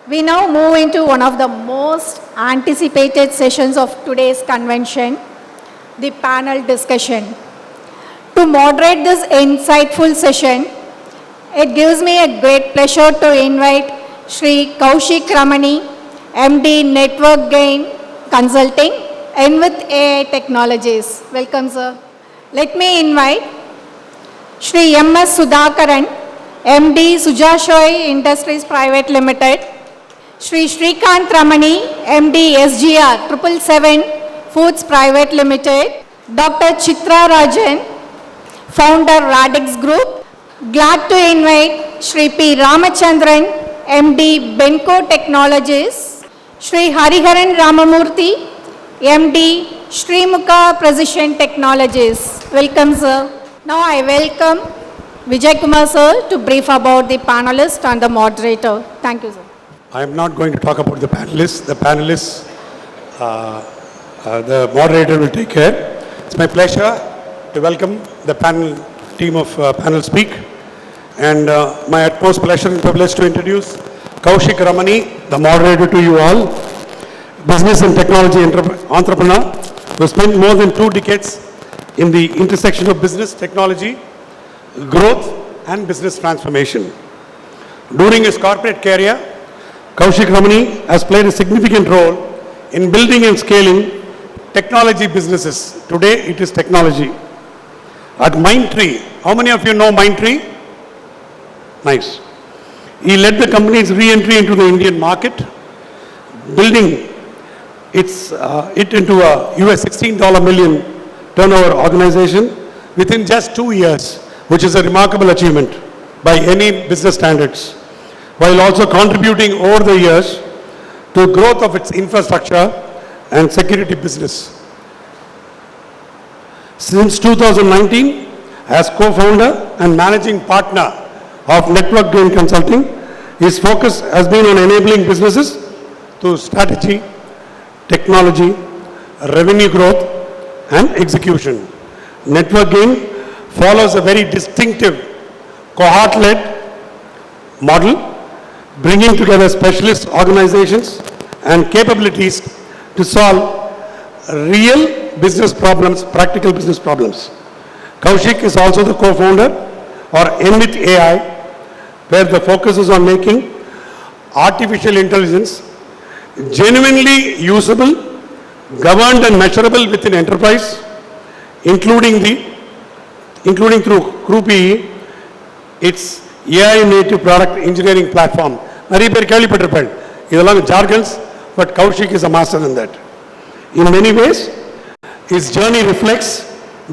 We now move into one of the most anticipated sessions of today's convention, the panel discussion. To moderate this insightful session, it gives me a great pleasure to invite Shri Kaushik Ramani, MD Network Gain Consulting, and with AI Technologies. Welcome, sir. Let me invite Shri M.S. Sudhakaran, MD Sujashoy Industries Private Limited, Shri Shrikant Ramani, MD SGR 777 Foods Private Limited, Dr. Chitra Rajan, Founder Radix Group. Glad to invite Shri P. Ramachandran, MD Benko Technologies, Shri Hariharan Ramamurthy, MD Srimukha Precision Technologies. Welcome, sir. Now I welcome Vijay Kumar, sir, to brief about the panelist and the moderator. Thank you, sir. I am not going to talk about the panelists. The panelists, the moderator will take care. It's my pleasure to welcome the panel team of Panel Speak, and my utmost pleasure and privilege to introduce Kaushik Ramani, the moderator to you all, business and technology entrepreneur who spent more than 2 decades in the intersection of business, technology, growth and business transformation. During his corporate career, Kaushik Ramani has played a significant role in building and scaling technology businesses. Today it is technology. At Mindtree, how many of you know Mindtree? Nice. He led the company's re-entry into the Indian market, building it into a US $16 million turnover organization within just 2 years, which is a remarkable achievement by any business standards, while also contributing over the years to growth of its infrastructure and security business. Since 2019, as co-founder and managing partner of Network Gain Consulting, his focus has been on enabling businesses through strategy, technology, revenue growth, and execution. Network Gain follows a very distinctive cohort-led model, bringing together specialist organizations and capabilities to solve real business problems, practical business problems. Kaushik is also the co-founder or Envit AI, where the focus is on making artificial intelligence genuinely usable, governed and measurable within enterprise, including through Group E, its AI native product engineering platform. நிறைய பேர் கேள்விப்பட்டிருப்பேன் இதெல்லாம் jargons, but Kaushik is a master in that. In many ways, his journey reflects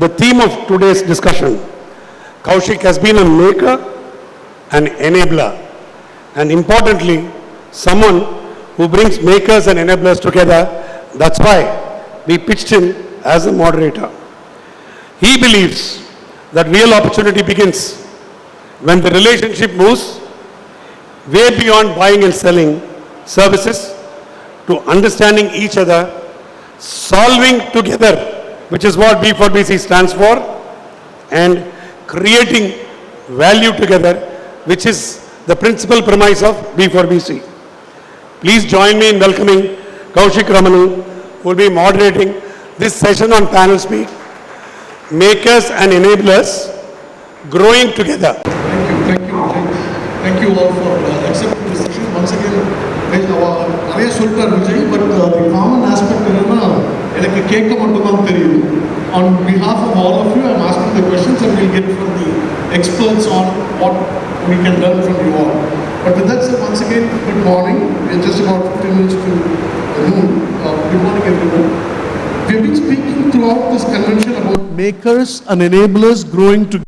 the theme of today's discussion. Kaushik has been a maker, an enabler, and importantly, someone who brings makers and enablers together. That's why we pitched him as a moderator. He believes that real opportunity begins when the relationship moves way beyond buying and selling services to understanding each other, solving together, which is what b4bc stands for, and creating value together, which is the principal premise of b4bc. Please join me in welcoming Kaushik Ramani, who will be moderating this session on Panel Speak, Makers and Enablers Growing Together. Thank you all for accepting this session. Once again, நிறைய சொல்லிட்டார் Vijay, but the common aspect என்னன்னா எனக்கு கேட்க மட்டும் தான் தெரியும். On behalf of all of you, I'm asking the questions and we'll get from the experts on what we can learn from you all. But with that said, once again, good morning. We're just about 15 minutes to noon. Good morning, everyone. We've been speaking throughout this convention about makers and enablers growing together.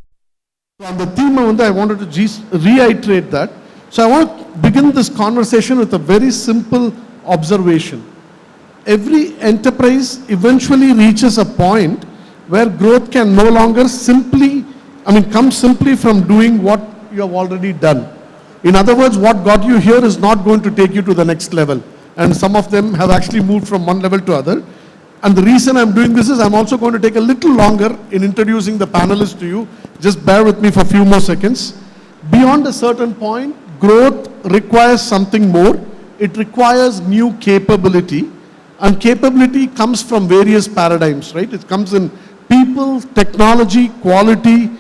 On the theme, I wanted to reiterate that. So I want to begin this conversation with a very simple observation. Every enterprise eventually reaches a point where growth can no longer come simply from doing what you have already done. In other words, what got you here is not going to take you to the next level. And some of them have actually moved from one level to other. And the reason I'm doing this is I'm also going to take a little longer in introducing the panelists to you. Just bear with me for a few more seconds. Beyond a certain point, growth requires something more, it requires new capability, and capability comes from various paradigms, right? It comes in people, technology, quality,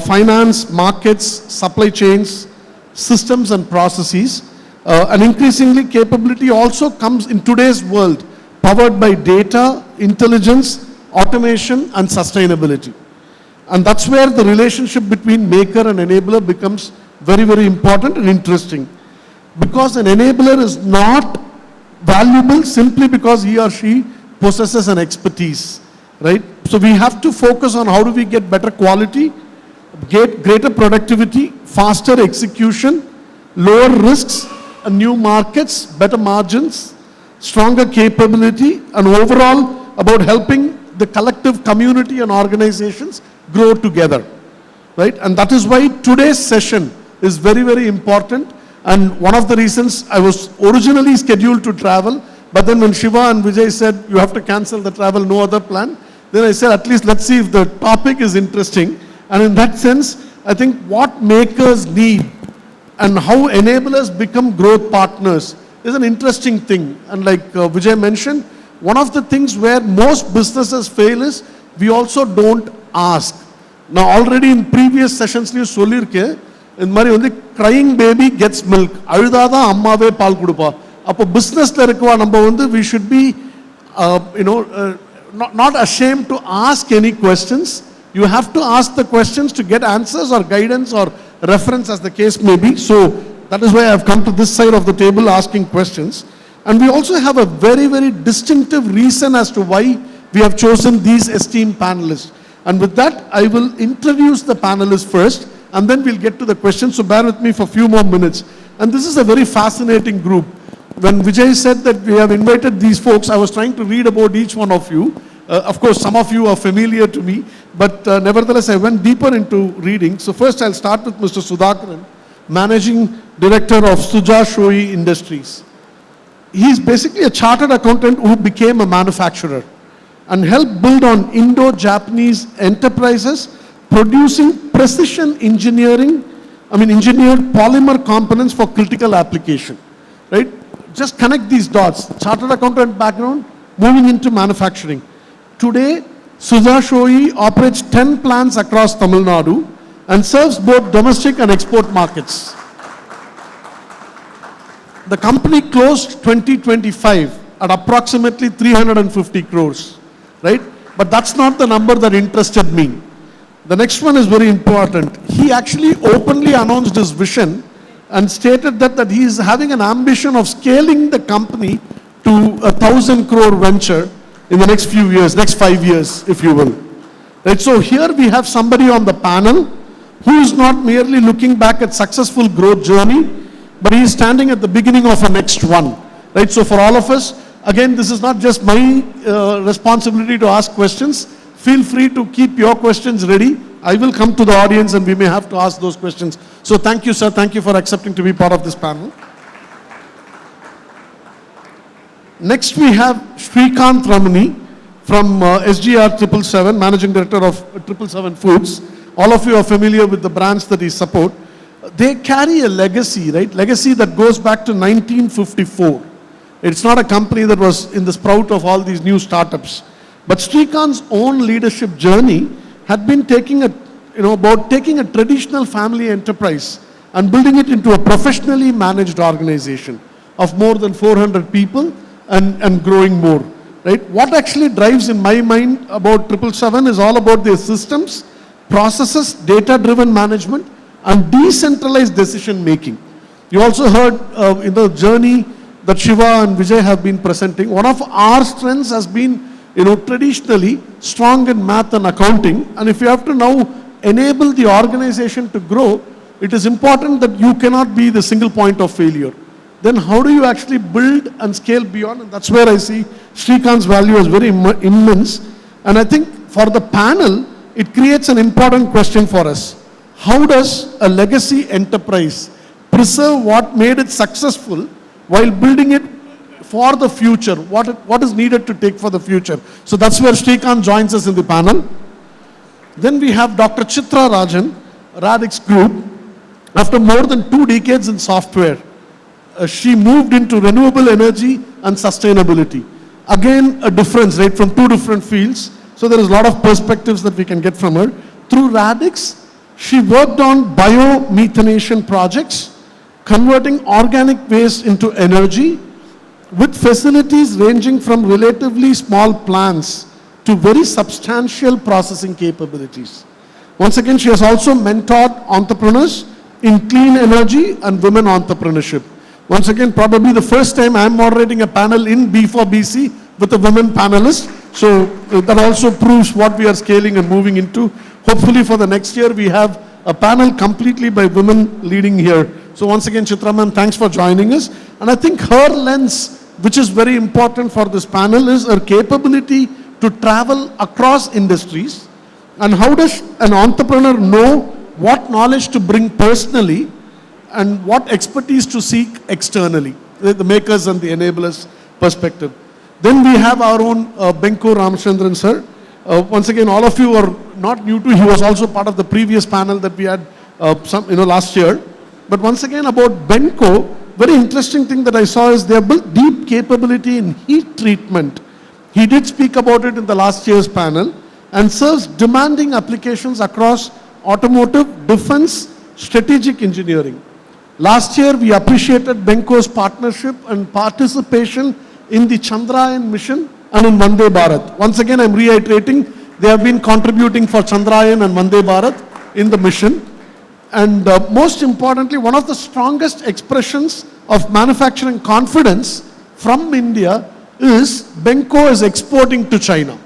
finance, markets, supply chains, systems and processes. And increasingly capability also comes in today's world, powered by data, intelligence, automation and sustainability. And that's where the relationship between maker and enabler becomes very, very important and interesting. Because an enabler is not valuable simply because he or she possesses an expertise, right? So we have to focus on how do we get better quality, get greater productivity, faster execution, lower risks, and new markets, better margins, stronger capability, and overall about helping the collective community and organizations grow together, right? And that is why today's session is very, very important. And one of the reasons I was originally scheduled to travel, but then when Shiva and Vijay said, you have to cancel the travel, no other plan, then I said, at least let's see if the topic is interesting. And in that sense, I think what makers need and how enablers become growth partners is an interesting thing. And like Vijay mentioned, one of the things where most businesses fail is we also don't ask. Now already in previous sessions, you solirke, in Mari only crying baby gets milk. Ayudada ammave paal kudupa. Appo business la irukva namba vandu we should be not ashamed to ask any questions. You have to ask the questions to get answers or guidance or reference as the case may be. So that is why I have come to this side of the table asking questions. And we also have a very, very distinctive reason as to why we have chosen these esteemed panelists. And with that, I will introduce the panelists first, and then we'll get to the questions. So bear with me for a few more minutes. And this is a very fascinating group. When Vijay said that we have invited these folks, I was trying to read about each one of you. Of course, some of you are familiar to me, but nevertheless, I went deeper into reading. So first, I'll start with Mr. Sudhakaran, Managing Director of Suja Shoi Industries. He's basically a chartered accountant who became a manufacturer and helped build on Indo-Japanese enterprises producing precision engineered polymer components for critical application, right? Just connect these dots. Chartered accountant background, moving into manufacturing. Today, Suja Shoi operates 10 plants across Tamil Nadu and serves both domestic and export markets. The company closed 2025 at approximately 350 crores, right? But that's not the number that interested me. The next one is very important. He actually openly announced his vision and stated that he is having an ambition of scaling the company to 1,000 crore venture in the next few years, next 5 years, if you will. Right, so here we have somebody on the panel who is not merely looking back at successful growth journey, but he is standing at the beginning of a next one. Right, so for all of us, again, this is not just my responsibility to ask questions. Feel free to keep your questions ready. I will come to the audience and we may have to ask those questions. So thank you, sir. Thank you for accepting to be part of this panel. Next, we have Srikanth Ramani from SGR 777, Managing Director of 777 Foods. All of you are familiar with the brands that he supports. They carry a legacy, right? Legacy that goes back to 1954. It's not a company that was in the sprout of all these new startups. But Srikanth's own leadership journey had been taking a traditional family enterprise and building it into a professionally managed organization of more than 400 people and growing more, right? What actually drives in my mind about 777 is all about their systems, processes, data-driven management, and decentralized decision making. You also heard in the journey that Shiva and Vijay have been presenting. One of our strengths has been, traditionally strong in math and accounting. And if you have to now enable the organization to grow, it is important that you cannot be the single point of failure. Then how do you actually build and scale beyond? And that's where I see Srikanth's value as very immense. And I think for the panel, it creates an important question for us. How does a legacy enterprise preserve what made it successful while building it for the future? What is needed to take for the future? So that's where Srikanth joins us in the panel. Then we have Dr. Chitra Rajan, Radix Group. After more than 2 decades in software, she moved into renewable energy and sustainability. Again, a difference, right, from two different fields. So there is a lot of perspectives that we can get from her. Through Radix, she worked on biomethanation projects, converting organic waste into energy, with facilities ranging from relatively small plants to very substantial processing capabilities. Once again, she has also mentored entrepreneurs in clean energy and women entrepreneurship. Once again, probably the first time I am moderating a panel in b4bc with a women panelist. So that also proves what we are scaling and moving into. Hopefully for the next year, we have a panel completely by women leading here. So once again, Chitra ma'am, thanks for joining us. And I think her lens, which is very important for this panel, is her capability to travel across industries. And how does an entrepreneur know what knowledge to bring personally and what expertise to seek externally, the makers and the enablers perspective. Then we have our own Benko Ramachandran sir. Once again, all of you are not new to, he was also part of the previous panel that we had last year. But once again about Benko, very interesting thing that I saw is they have built deep capability in heat treatment. He did speak about it in the last year's panel and serves demanding applications across automotive, defense, strategic engineering. Last year, we appreciated Benko's partnership and participation in the Chandrayaan mission and in Vande Bharat. Once again, I'm reiterating, they have been contributing for Chandrayaan and Vande Bharat in the mission. And most importantly, one of the strongest expressions of manufacturing confidence from India is Benko is exporting to China.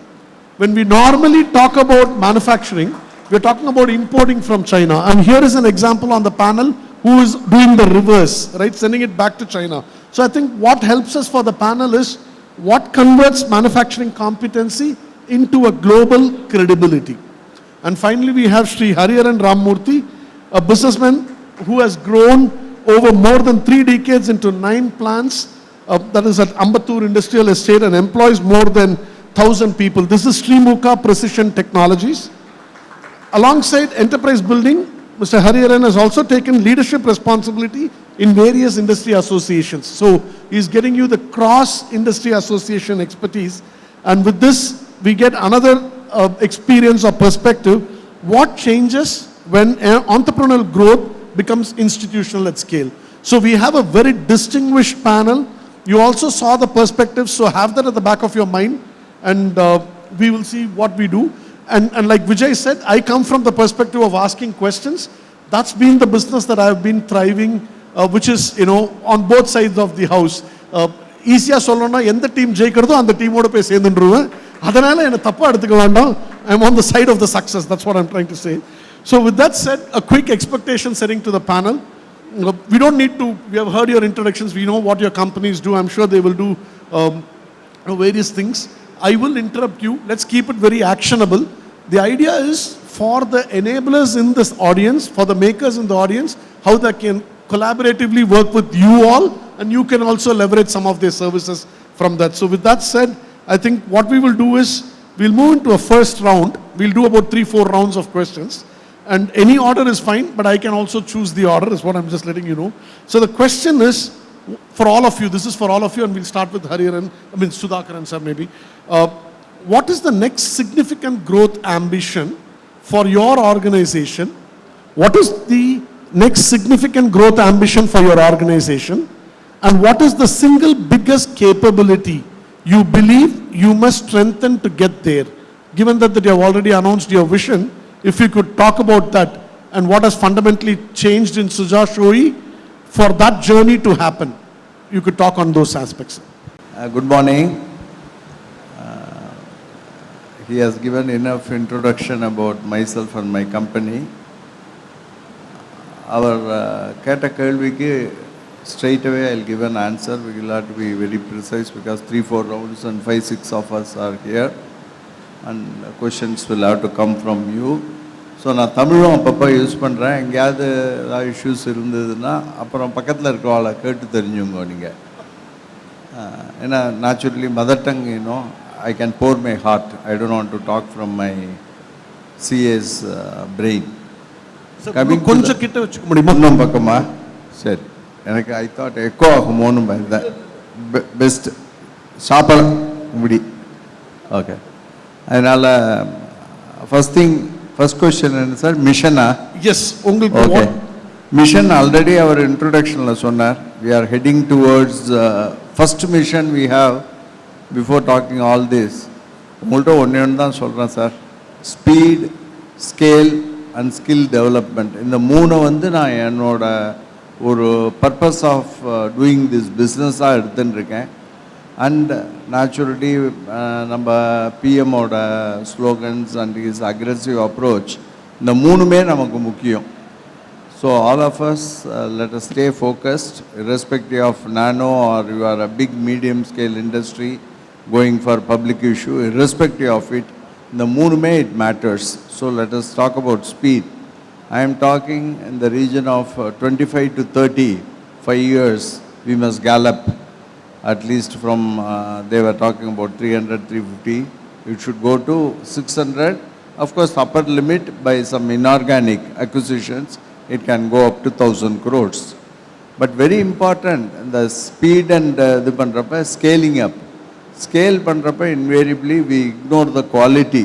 When we normally talk about manufacturing, we're talking about importing from China. And here is an example on the panel who is doing the reverse, right? Sending it back to China. So I think what helps us for the panel is what converts manufacturing competency into a global credibility. And finally, we have Sri Hariharan Ramamurthy, a businessman who has grown over more than 3 decades into 9 plants, that is at Ambattur Industrial Estate, and employs more than 1,000 people. This is Srimuka Precision Technologies. Alongside enterprise building, Mr. Hariharan has also taken leadership responsibility in various industry associations. So he's getting you the cross-industry association expertise. And with this, we get another experience or perspective. What changes when entrepreneurial growth becomes institutional at scale? So we have a very distinguished panel. You also saw the perspectives, so have that at the back of your mind, and we will see what we do. And like Vijay said, I come from the perspective of asking questions. That's been the business that I've been thriving, which is, on both sides of the house. Easiya sollona, endha team jeikiradho, and the team oda poi sendundruven. Adanala ena thappa eduthuka vendam. I'm on the side of the success. That's what I'm trying to say. So with that said, a quick expectation setting to the panel. We don't need to, we have heard your introductions. We know what your companies do. I'm sure they will do various things. I will interrupt you. Let's keep it very actionable. The idea is for the enablers in this audience, for the makers in the audience, how they can collaboratively work with you all, and you can also leverage some of their services from that. So with that said, I think what we will do is, we'll move into a first round. We'll do about 3-4 rounds of questions. And any order is fine, but I can also choose the order, is what I'm just letting you know. So the question is, for all of you, this is for all of you, and we'll start with Sudhakaran sir maybe. What is the next significant growth ambition for your organization? What is the next significant growth ambition for your organization? And what is the single biggest capability you believe you must strengthen to get there? Given that you have already announced your vision, if you could talk about that and what has fundamentally changed in Suja Shoi for that journey to happen, you could talk on those aspects. Good morning. He has given enough introduction about myself and my company. Our கேள்விக்கு straight away I'll give an answer. We will have to be very precise because 3-4 rounds and 5-6 of us are here. And questions will have to come from you. So நான் தமிழும் அப்பப்போ use பண்ணுறேன். எங்கேயாவது ஏதாவது issues இருந்ததுன்னா அப்புறம் பக்கத்தில் இருக்கிறவளை கேட்டு தெரிஞ்சுங்க நீங்கள். ஏன்னா naturally mother tongue, I can pour my heart. I don't want to talk from my CA's brain. கொஞ்சம் கிட்ட வச்சுக்க முடியுமா? இன்னும் பக்கமா? சரி. எனக்கு ஐ தாட் எக்கோ ஆகுமோன்னு பயந்தேன். பெஸ்ட் சாப்பிடலாம் இப்படி. ஓகே, அதனால் ஃபர்ஸ்ட் கொஸ்டின் என்ன சார், மிஷனா? எஸ், உங்களுக்கு ஓகே, மிஷன் ஆல்ரெடி அவர் இன்ட்ரோடக்ஷனில் சொன்னார். We are heading towards first mission we have before talking all this. உங்கள்கிட்ட ஒன்று தான் சொல்கிறேன் sir, speed, scale and skill development. இந்த மூணு வந்து நான் என்னோட ஒரு பர்பஸ் ஆஃப் டூயிங் திஸ் பிஸ்னஸாக எடுத்துன்னு இருக்கேன். அண்ட் நேச்சுரலி நம்ம பிஎம்மோட slogans and is aggressive approach, இந்த மூணுமே நமக்கு முக்கியம். So all of us let us stay focused irrespective of nano or you are a big medium scale industry going for public issue, irrespective of it, இந்த மூணுமே it matters. So let us talk about speed. I am talking in the region of 25 to 35 years we must gallop, at least from they were talking about 300, 350, it should go to 600. Of course, upper limit by some inorganic acquisitions, it can go up to 1,000 crores. But very important, the speed and the pandrappa, scaling up. Scale pandrappa, invariably we ignore the quality.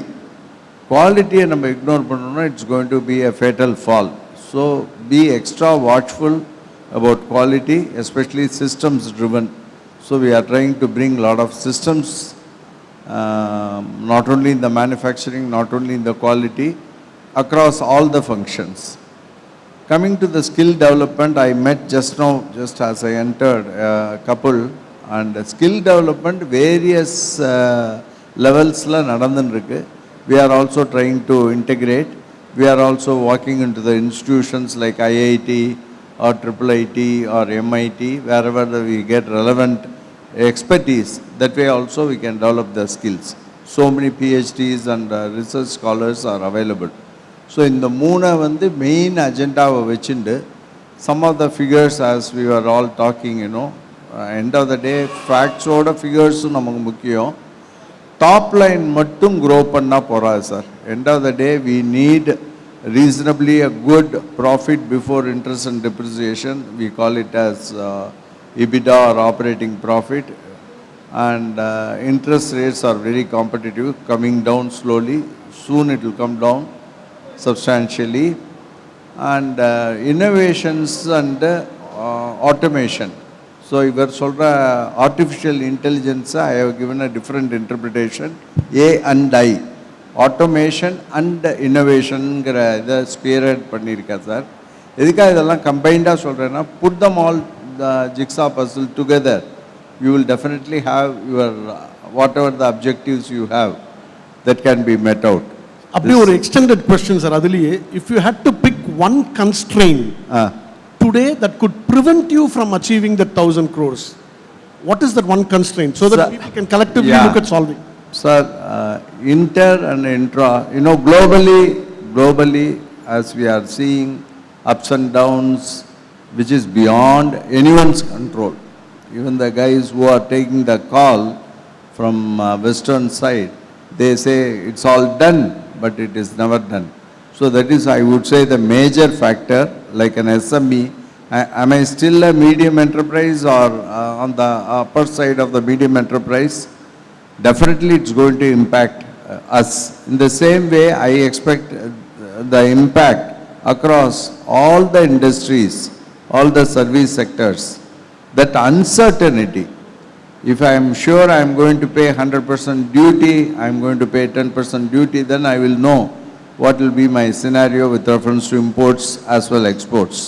Quality and ignore pandrappa, it's going to be a fatal fall. So be extra watchful about quality, especially systems driven. So we are trying to bring a lot of systems, not only in the manufacturing, not only in the quality, across all the functions. Coming to the skill development, I met just now, just as I entered, a couple, and skill development various levels la nadandan irukku. We are also trying to integrate. We are also walking into the institutions like IIT or IIIT or MIT, wherever we get relevant expertise. That way also we can develop the skills. So many PhDs and research scholars are available. So in the மூணை வந்து main அஜெண்டாவை வச்சுண்டு, some of the figures as we were all talking, end of the day facts-ஓட figures-உம் நமக்கு முக்கியம். Top line மட்டும் grow பண்ணா போறாது sir. End of the day we need reasonably a good profit before interest and depreciation. We call it as EBITDA or operating profit. And interest rates are very competitive, coming down slowly. Soon it will come down substantially. And innovations and automation. So இவர் சொல்ற artificial intelligence, I have given a different interpretation, A and I. Automation and innovationங்கிற இதை ஸ்பியர்ஹெட் பண்ணியிருக்கேன் sir. எதுக்காக இதெல்லாம் கம்பைண்டாக சொல்கிறேன்னா, put them all the jigsaw puzzle together, you will definitely have your whatever the objectives you have that can be met out. அப்படியே ஒரு extended question sir. அதுலயே if you had to pick one constraint today that could prevent you from achieving that 1,000 crores, what is that one constraint, so that people can collectively look at solving? Sir, inter and intra, globally as we are seeing ups and downs which is beyond anyone's control. Even the guys who are taking the call from western side, they say it's all done, but it is never done. So that is, I would say, the major factor. Like an SME, am I still a medium enterprise or on the upper side of the medium enterprise? Definitely it's going to impact us. In the same way, I expect the impact across all the industries, all the service sectors. That uncertainty, if I am sure I am going to pay 100% duty, I am going to pay 10% duty, then I will know what will be my scenario with reference to imports as well exports.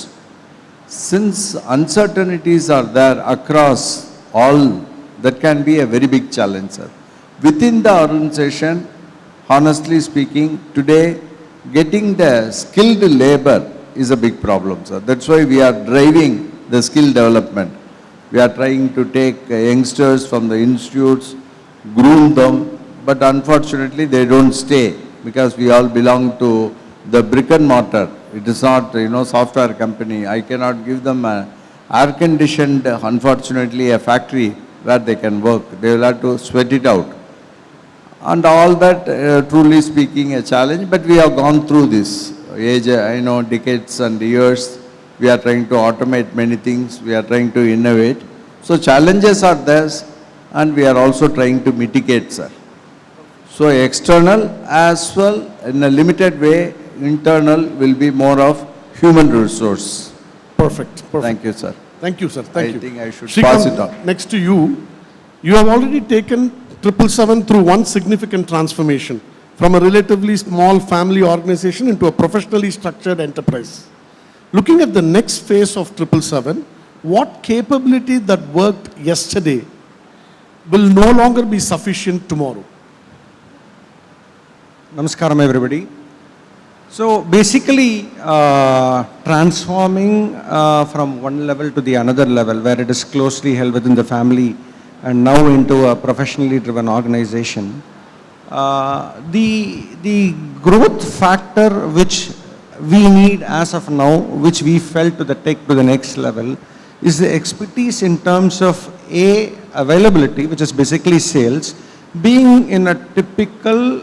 Since uncertainties are there across all, that can be a very big challenge, sir. Within the organization, honestly speaking, today getting the skilled labor is a big problem, sir. That's why we are driving the skill development. We are trying to take youngsters from the institutes, groom them, but unfortunately they don't stay because we all belong to the brick and mortar. It is not, software company. I cannot give them a air-conditioned, unfortunately, a factory where they can work. They will have to sweat it out. And all that, truly speaking, a challenge, but we have gone through this age, decades and years. We are trying to automate many things. We are trying to innovate. So challenges are there, and we are also trying to mitigate, sir. So external as well, in a limited way, internal will be more of human resource. Perfect. Thank you, sir. Thank you, sir. Thank you. I think I should Srikanth, pass it on. Next to you, you have already taken 777 through one significant transformation from a relatively small family organization into a professionally structured enterprise. Looking at the next phase of 777, what capability that worked yesterday will no longer be sufficient tomorrow? Namaskaram, everybody. So basically, transforming from one level to the another level, where it is closely held within the family and now into a professionally driven organization, the growth factor which we need as of now, which we felt to take to the next level, is the expertise in terms of availability, which is basically sales, being in a typical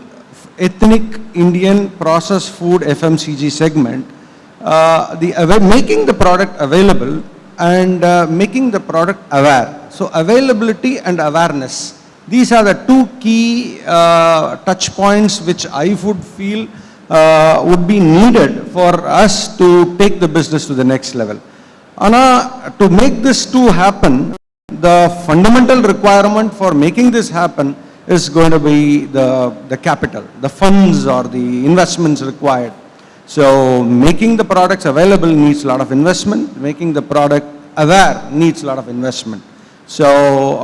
ethnic Indian processed food FMCG segment, making the product available and making the product aware. So availability and awareness, these are the two key touch points which I would feel would be needed for us to take the business to the next level. Anna, to make this to happen, the fundamental requirement for making this happen is going to be the capital, the funds or the investments required. So making the products available needs a lot of investment, making the product aware needs a lot of investment. So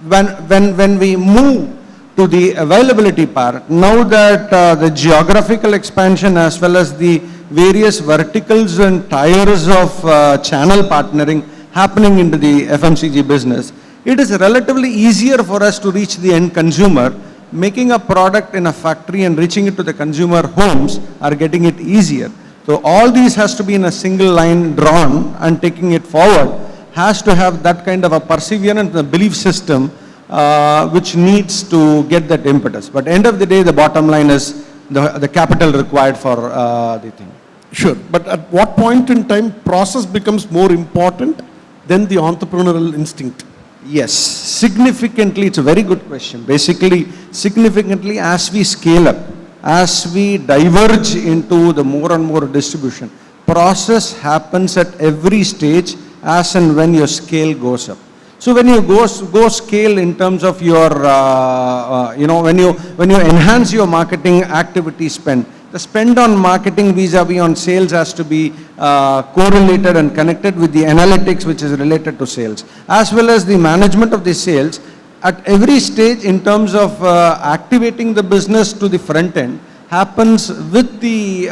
when we move to the availability part, now that the geographical expansion as well as the various verticals and tiers of channel partnering happening into the FMCG business, it is relatively easier for us to reach the end consumer. Making a product in a factory and reaching it to the consumer homes are getting it easier. So all these has to be in a single line drawn, and taking it forward has to have that kind of a perseverance, the belief system which needs to get that impetus. But end of the day, the bottom line is the capital required for the thing. Sure, but at what point in time process becomes more important than the entrepreneurial instinct? Yes, significantly, it's a very good question. Basically, significantly as we scale up, as we diverge into the more and more distribution, process happens at every stage as and when your scale goes up. So when you go scale in terms of your, when you enhance your marketing activity spend, the spend on marketing vis-a-vis on sales has to be correlated and connected with the analytics which is related to sales, as well as the management of the sales at every stage in terms of activating the business to the front end happens with the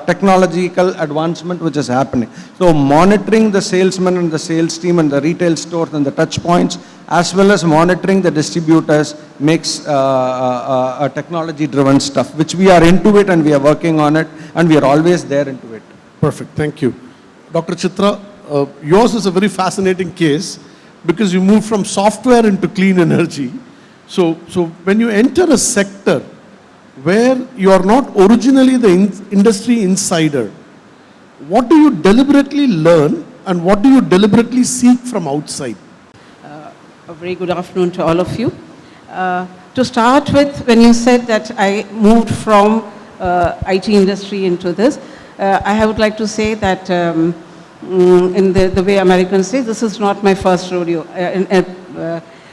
technological advancement which is happening. So monitoring the salesman and the sales team and the retail stores and the touch points, as well as monitoring the distributors, makes a technology driven stuff, which we are into it and we are working on it and we are always there into it. Perfect, thank you. Dr. Chitra, yours is a very fascinating case because you moved from software into clean energy. So when you enter a sector where you are not originally the industry insider, what do you deliberately learn and what do you deliberately seek from outside? A very good afternoon to all of you. To start with, when you said that I moved from IT industry into this, I would like to say that in the way Americans say, this is not my first rodeo.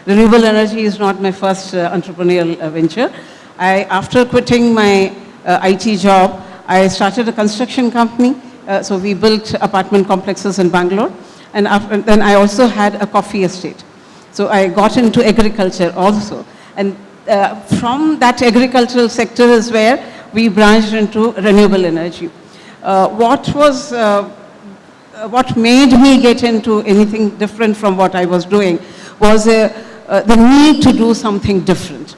Renewable energy is not my first entrepreneurial venture. After quitting my IT job, I started a construction company. So we built apartment complexes in Bangalore. And then I also had a coffee estate. So I got into agriculture also. And from that agricultural sector is where we branched into renewable energy. What made me get into anything different from what I was doing was the need to do something different.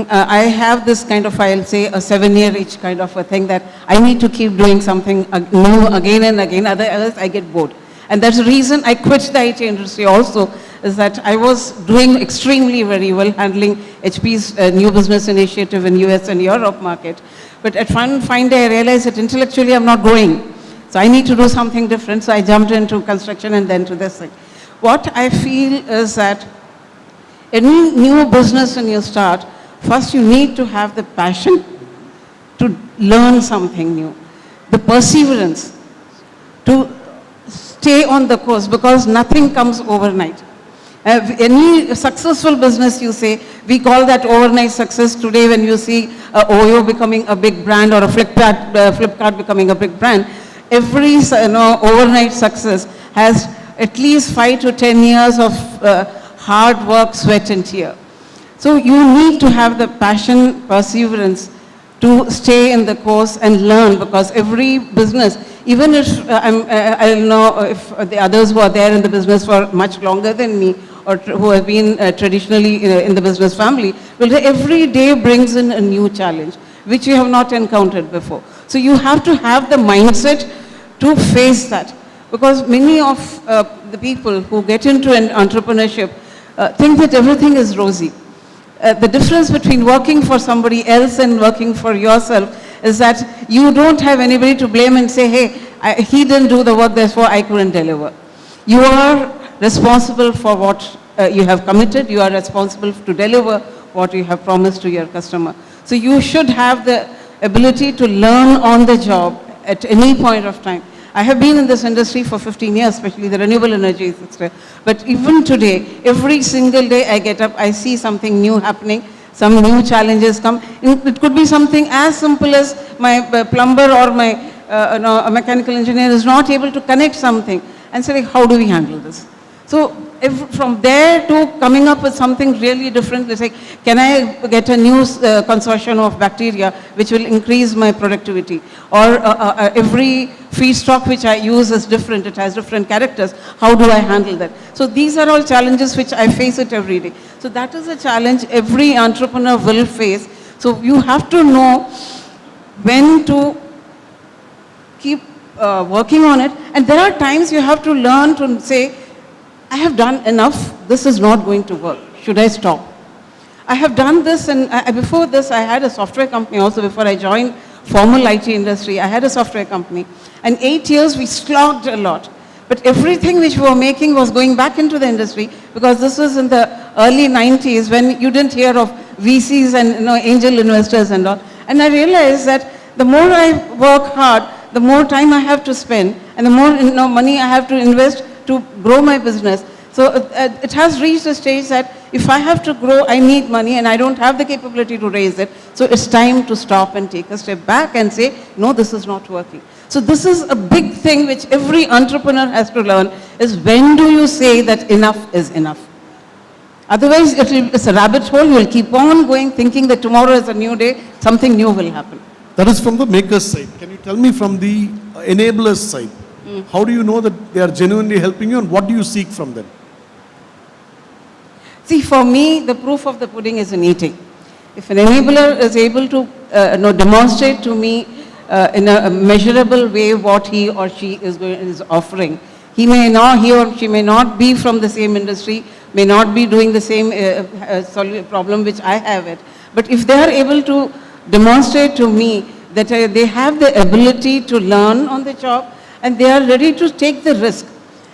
I have this kind of, I'll say, a 7-year itch kind of a thing that I need to keep doing something new again and again, otherwise I get bored. And that's the reason I quit the IT industry also, is that I was doing extremely very well, handling HP's new business initiative in US and Europe market. But at one fine day I realized that intellectually I'm not growing. So I need to do something different. So I jumped into construction and then to this thing. What I feel is that any new business when you start, first you need to have the passion to learn something new, the perseverance to stay on the course, because nothing comes overnight. Any successful business you say, we call that overnight success. Today when you see Oyo becoming a big brand or a Flipkart becoming a big brand, every overnight success has at least 5 to 10 years of hard work, sweat and tear. So you need to have the passion, perseverance to stay in the course and learn, because every business, even if I don't know if the others who are there in the business for much longer than me, or who have been traditionally in the business family, will say every day brings in a new challenge, which you have not encountered before. So you have to have the mindset to face that, because many of the people who get into an entrepreneurship think that everything is rosy. The difference between working for somebody else and working for yourself is that you don't have anybody to blame and say, hey, he didn't do the work, therefore I couldn't deliver. You are responsible for what you have committed. You are responsible to deliver what you have promised to your customer. So you should have the ability to learn on the job at any point of time. I have been in this industry for 15 years, especially the renewable energy sector. But even today, every single day I get up, I see something new happening, some new challenges come. It could be something as simple as my plumber or my a mechanical engineer is not able to connect something, and say, how do we handle this? So from there to coming up with something really different, they say, can I get a new consortium of bacteria which will increase my productivity? Or every feedstock which I use is different, it has different characters. How do I handle that? So these are all challenges which I face it every day. So that is a challenge every entrepreneur will face. So you have to know when to keep working on it. And there are times you have to learn to say, I have done enough, this is not going to work. Should I stop? I have done this, and before this I had a software company also. Before I joined formal IT industry, I had a software company. And 8 years we slogged a lot. But everything which we were making was going back into the industry, because this was in the early 90s when you didn't hear of VCs and angel investors and all. And I realized that the more I work hard, the more time I have to spend, and the more money I have to invest to grow my business. So it has reached a stage that if I have to grow, I need money and I don't have the capability to raise it. So it's time to stop and take a step back and say, no, this is not working. So this is a big thing which every entrepreneur has to learn, is when do you say that enough is enough? Otherwise, it's a rabbit hole. You will keep on going thinking that tomorrow is a new day, something new will happen. That is from the maker's side. Can you tell me from the enabler's side? How do you know that they are genuinely helping you, and what do you seek from them? See, for me, the proof of the pudding is in eating. If an enabler is able to demonstrate to me in a measurable way what he or she is offering, he or she may not be from the same industry, may not be doing the same problem which I have it. But if they are able to demonstrate to me that they have the ability to learn on the job, and they are ready to take the risk.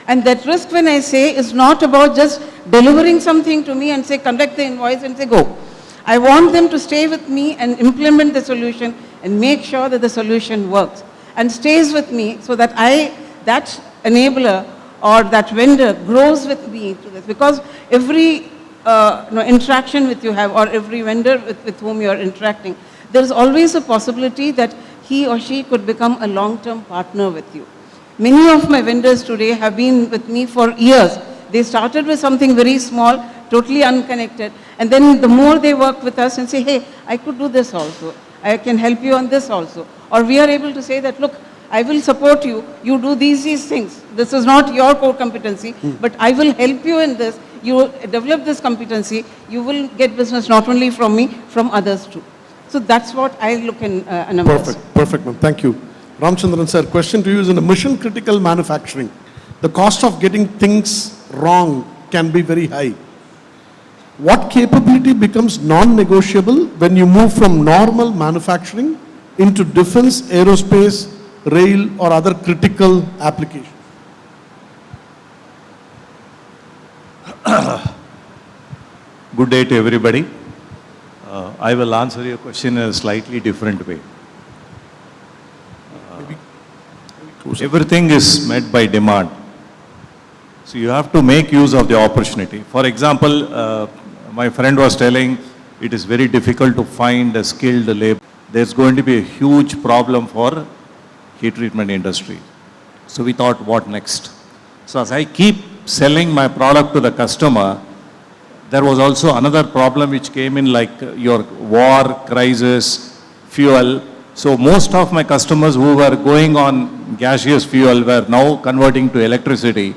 And that risk, when I say, is not about just delivering something to me and say, conduct the invoice and say, go. I want them to stay with me and implement the solution and make sure that the solution works and stays with me, so that that enabler or that vendor grows with me to this. Because every interaction with you have, or every vendor with whom you are interacting, there is always a possibility that he or she could become a long-term partner with you. Many of my vendors today have been with me for years. They started with something very small, totally unconnected, and then the more they work with us and say, hey, I could do this also, I can help you on this also. Or we are able to say that, look, I will support you, you do these things. This is not your core competency, but I will help you in this. You develop this competency, you will get business not only from me, from others too. So that's what I look in numbers. Perfect, ma'am. Thank you. Ramchandran sir, question to you is, in a mission critical manufacturing, the cost of getting things wrong can be very high. What capability becomes non-negotiable when you move from normal manufacturing into defense, aerospace, rail or other critical applications? Good day to everybody. I will answer your question in a slightly different way. Everything is met by demand. So you have to make use of the opportunity. For example, my friend was telling it is very difficult to find a skilled labor. There's going to be a huge problem for heat treatment industry. So we thought, what next? So as I keep selling my product to the customer, there was also another problem which came in, like your war, crisis, fuel. So most of my customers who were going on gaseous fuel were now converting to electricity,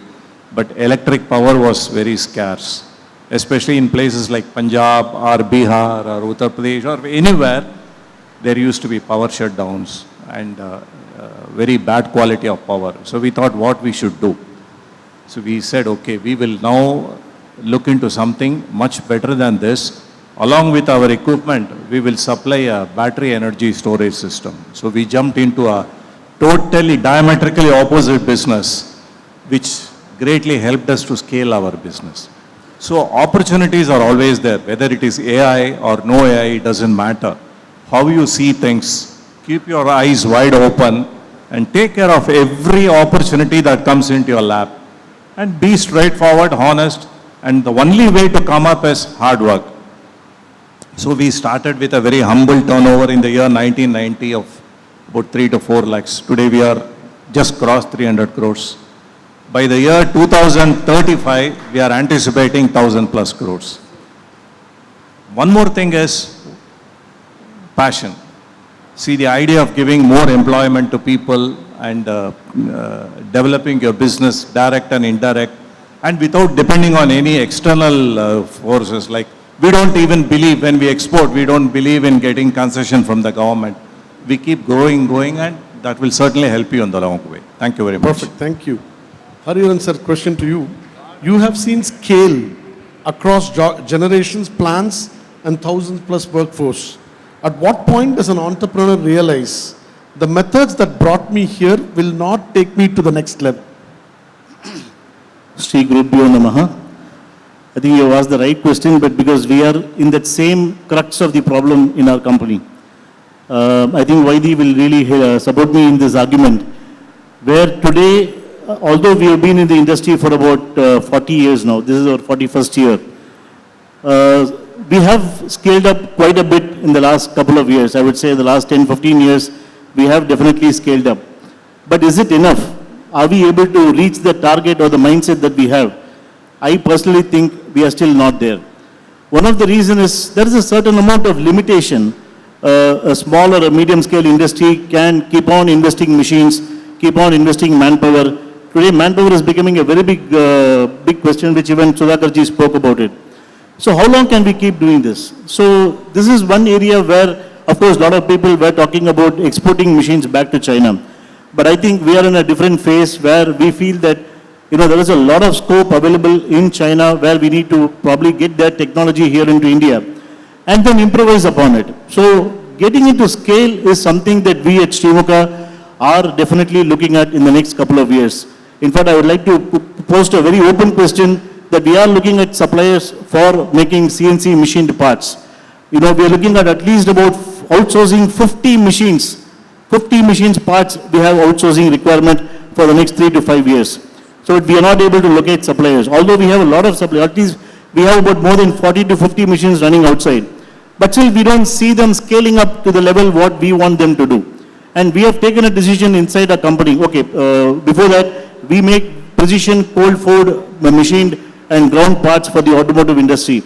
but electric power was very scarce, especially in places like Punjab or Bihar or Uttar Pradesh or anywhere. There used to be power shutdowns and very bad quality of power. So we thought what we should do. So we said, okay, we will now look into something much better than this. Along with our equipment, we will supply a battery energy storage system. So we jumped into a totally diametrically opposite business, which greatly helped us to scale our business. So opportunities are always there, whether it is AI or no AI, it doesn't matter. How you see things, keep your eyes wide open and take care of every opportunity that comes into your lap. And be straightforward, honest, and the only way to come up is hard work. So we started with a very humble turnover in the year 1990 of about 3 to 4 lakhs. Today we are just crossed 300 crores. By the year 2035, we are anticipating 1,000 plus crores. One more thing is passion. See, the idea of giving more employment to people and developing your business, direct and indirect, and without depending on any external forces. Like, we don't even believe, when we export, we don't believe in getting concession from the government. We keep going, and that will certainly help you in the long way. Thank you very much. Perfect, thank you. Hariharan sir, question to you. You have seen scale across generations, plans, and thousands plus workforce. At what point does an entrepreneur realize the methods that brought me here will not take me to the next level? Shri Gurubhyo Namaha. I think you have asked the right question, but because we are in that same crux of the problem in our company. I think Vaidi will really support me in this argument, where today, although we have been in the industry for about 40 years now, this is our 41st year, we have scaled up quite a bit in the last couple of years. I would say the last 10, 15 years, we have definitely scaled up. But is it enough? Are we able to reach the target or the mindset that we have? I personally think we are still not there. One of the reasons is there is a certain amount of limitation. A small or a medium scale industry can keep on investing machines, keep on investing manpower. Today manpower is becoming a very big question, which even Sudhakarji spoke about it. So how long can we keep doing this? So this is one area where, of course, a lot of people were talking about exporting machines back to China. But I think we are in a different phase where we feel that, there is a lot of scope available in China where we need to probably get that technology here into India and then improvise upon it. So getting into scale is something that we at Srimuka are definitely looking at in the next couple of years. In fact, I would like to post a very open question that we are looking at suppliers for making CNC machined parts. We are looking at least about outsourcing 50 machines parts. We have outsourcing requirement for the next 3 to 5 years. So we are not able to locate suppliers. Although we have a lot of suppliers, at least we have about more than 40 to 50 machines running outside. But still we don't see them scaling up to the level what we want them to do. And we have taken a decision inside our company. Okay, before that, we make precision cold forged, machined and ground parts for the automotive industry.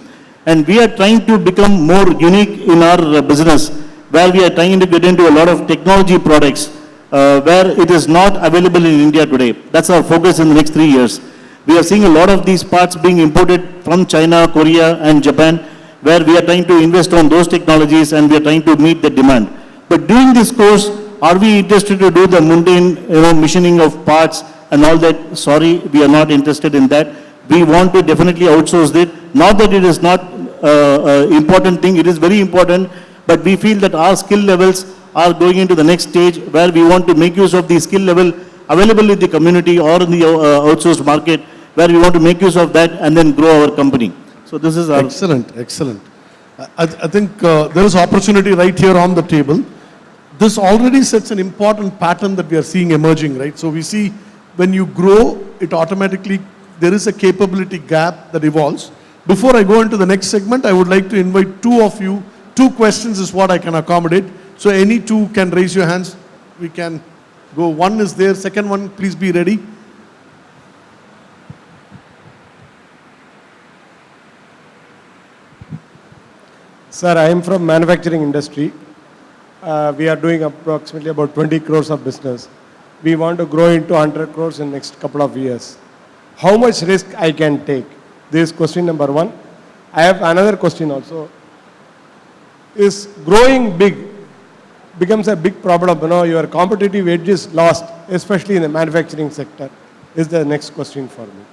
And we are trying to become more unique in our business, where we are trying to get into a lot of technology products where it is not available in India today. That's our focus in the next 3 years. We are seeing a lot of these parts being imported from China, Korea and Japan, where we are trying to invest on those technologies and we are trying to meet the demand. But during this course, are we interested to do the mundane machining of parts and all that? Sorry, we are not interested in that. We want to definitely outsource it. Not that it is not important thing, it is very important, but we feel that our skill levels are going into the next stage where we want to make use of the skill level available in the community or in the outsourced market, where we want to make use of that and then grow our company. So this is our... Excellent, excellent. I think there is opportunity right here on the table. This already sets an important pattern that we are seeing emerging, right? So we see when you grow, it automatically, there is a capability gap that evolves. Before I go into the next segment, I would like to invite two of you. 2 questions is what I can accommodate. So any 2 can raise your hands. We can go. One is there. Second one, please be ready. Sir, I am from manufacturing industry. We are doing approximately about 20 crores of business. We want to grow into 100 crores in next couple of years. How much risk I can take? This is question number 1. I have another question also. Is growing big becomes a big problem? You know, your competitive edge is lost, especially in the manufacturing sector. Is the next question for me.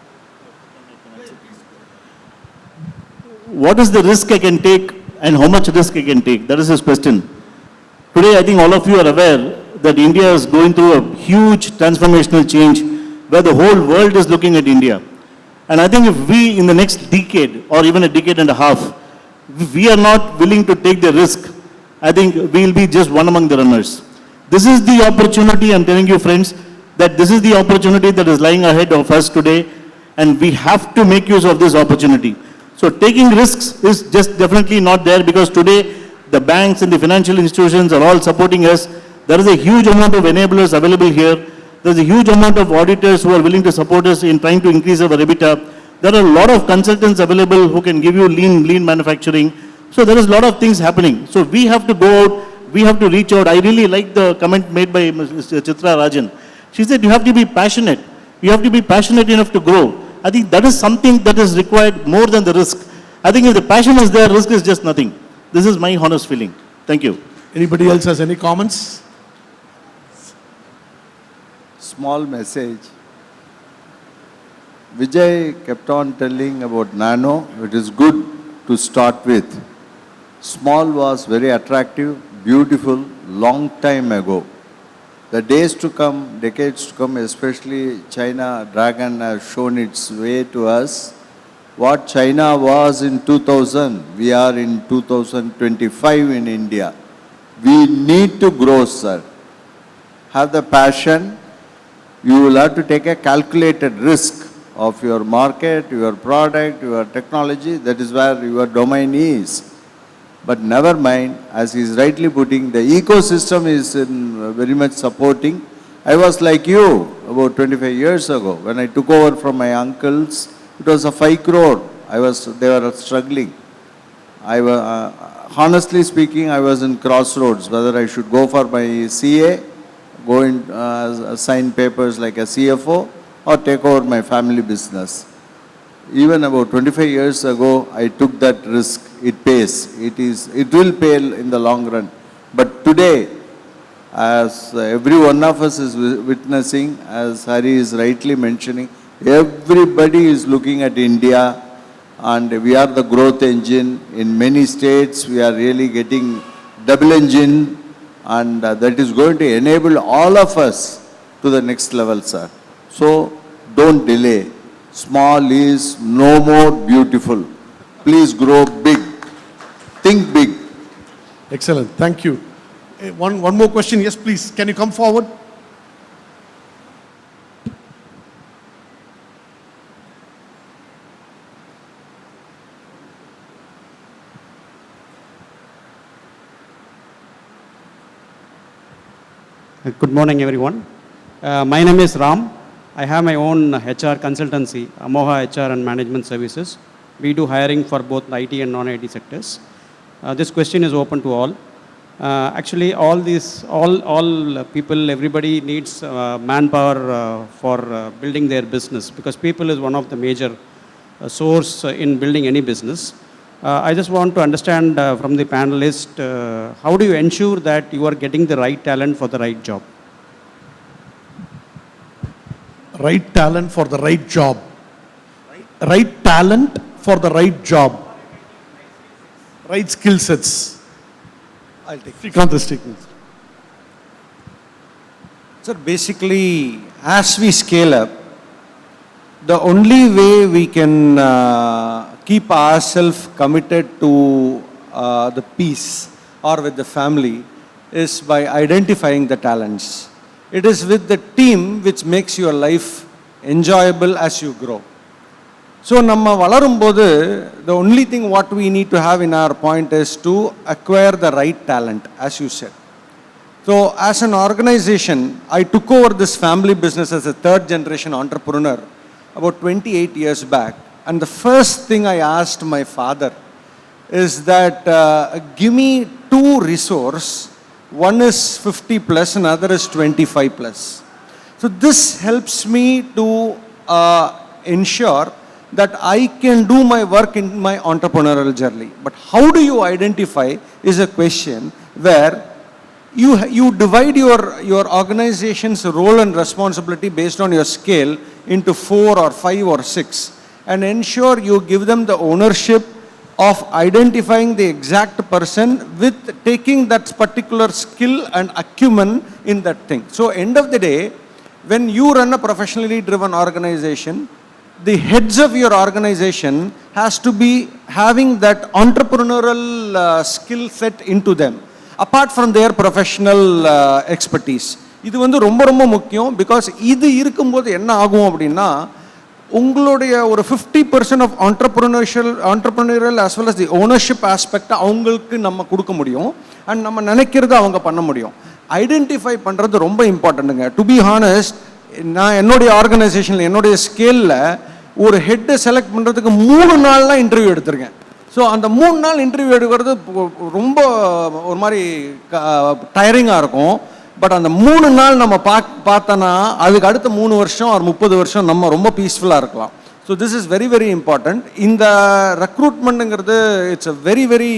What is the risk I can take and how much risk I can take? That is his question. Today, I think all of you are aware that India is going through a huge transformational change where the whole world is looking at India. And I think if we, in the next decade or even a decade and a half, if we are not willing to take the risk, I think we will be just one among the runners. This is the opportunity, I'm telling you friends, that this is the opportunity that is lying ahead of us today, and we have to make use of this opportunity. So taking risks is just definitely not there, because today the banks and the financial institutions are all supporting us. There is a huge amount of enablers available here. There is a huge amount of auditors who are willing to support us in trying to increase our EBITDA. There are a lot of consultants available who can give you lean manufacturing. So there is a lot of things happening. So we have to go out, we have to reach out. I really like the comment made by Ms. Chitra Rajan. She said you have to be passionate. You have to be passionate enough to grow. I think that is something that is required more than the risk. I think if the passion is there, risk is just nothing. This is my honest feeling. Thank you. Anybody else has any comments? Small message. Vijay kept on telling about nano. It is good to start with. Small was very attractive, beautiful, long time ago. The days to come, decades to come, especially China Dragon has shown its way to us. What China was in 2000, we are in 2025 in India. We need to grow, sir. Have the passion. You will have to take a calculated risk of your market, your product, your technology. That is where your domain is. But never mind, as he is rightly putting, the ecosystem is very much supporting. I was like you about 25 years ago. When I took over from my uncles, it was a 5 crore. They were struggling. Honestly speaking, I was in crossroads, whether I should go for my CA, go and sign papers like a CFO, or take over my family business. Even about 25 years ago, I took that risk. It pays. It will pay in the long run. But today, as every one of us is witnessing, as Hari is rightly mentioning, everybody is looking at India, and we are the growth engine. In many states, we are really getting double engine, and that is going to enable all of us to the next level, sir. So, don't delay. Small is no more beautiful. Please grow big. Think big. Excellent. Thank you. One more question. Yes, please. Can you come forward? Good morning, everyone. My name is Ram. I have my own HR consultancy, Amoha HR and Management Services. We do hiring for both IT and non-IT sectors. This question is open to all. Actually, all people, everybody needs manpower for building their business, because people is one of the major source in building any business. I just want to understand from the panelist, how do you ensure that you are getting the right talent for the right job? Right talent for the right job. Right talent for the right job. Right skill sets. I'll take Srikanth is taking. Sir, basically, as we scale up, the only way we can keep ourselves committed to the peace or with the family is by identifying the talents. It is with the team which makes your life enjoyable as you grow. So, நம்ம வளரும்போது, the only thing what we need to have in our point is to acquire the right talent, as you said. So, as an organization, I took over this family business as a third generation entrepreneur about 28 years back. And the first thing I asked my father is that give me two resources. One is 50 plus and other is 25 plus. So this helps me to ensure that I can do my work in my entrepreneurial journey. But how do you identify is a question where you divide your organization's role and responsibility based on your scale into 4 or 5 or 6 and ensure you give them the ownership of identifying the exact person with taking that particular skill and acumen in that thing. So end of the day, when you run a professionally driven organization, the heads of your organization has to be having that entrepreneurial skill set into them, apart from their professional expertise. இது வந்து ரொம்ப ரொம்ப முக்கியம். Because இது இருக்கும்போது என்ன ஆகும் அப்படின்னா, உங்களுடைய ஒரு 50% of entrepreneurial as well as the ownership aspect அவங்களுக்கு நம்ம கொடுக்க முடியும். அண்ட் நம்ம நினைக்கிறத அவங்க பண்ண முடியும். ஐடென்டிஃபை பண்ணுறது ரொம்ப இம்பார்ட்டண்ட்டுங்க. டு பி ஹானஸ்ட், நான் என்னுடைய ஆர்கனைசேஷனில் என்னுடைய ஸ்கேலில் ஒரு ஹெட்டை செலக்ட் பண்ணுறதுக்கு 3 நாள்லாம் இன்டர்வியூ எடுத்திருக்கேன். ஸோ அந்த 3 நாள் இன்டர்வியூ எடுக்கிறது ரொம்ப ஒரு மாதிரி டயரிங்காக இருக்கும். பட் அந்த 3 நாள் நம்ம பார்த்தோன்னா அதுக்கு அடுத்த 3 வருஷம் ஒரு 30 வருஷம் நம்ம ரொம்ப பீஸ்ஃபுல்லாக இருக்கலாம். So this is very very important. இந்த ரெக்ரூட்மெண்ட்டுங்கிறது it's a very very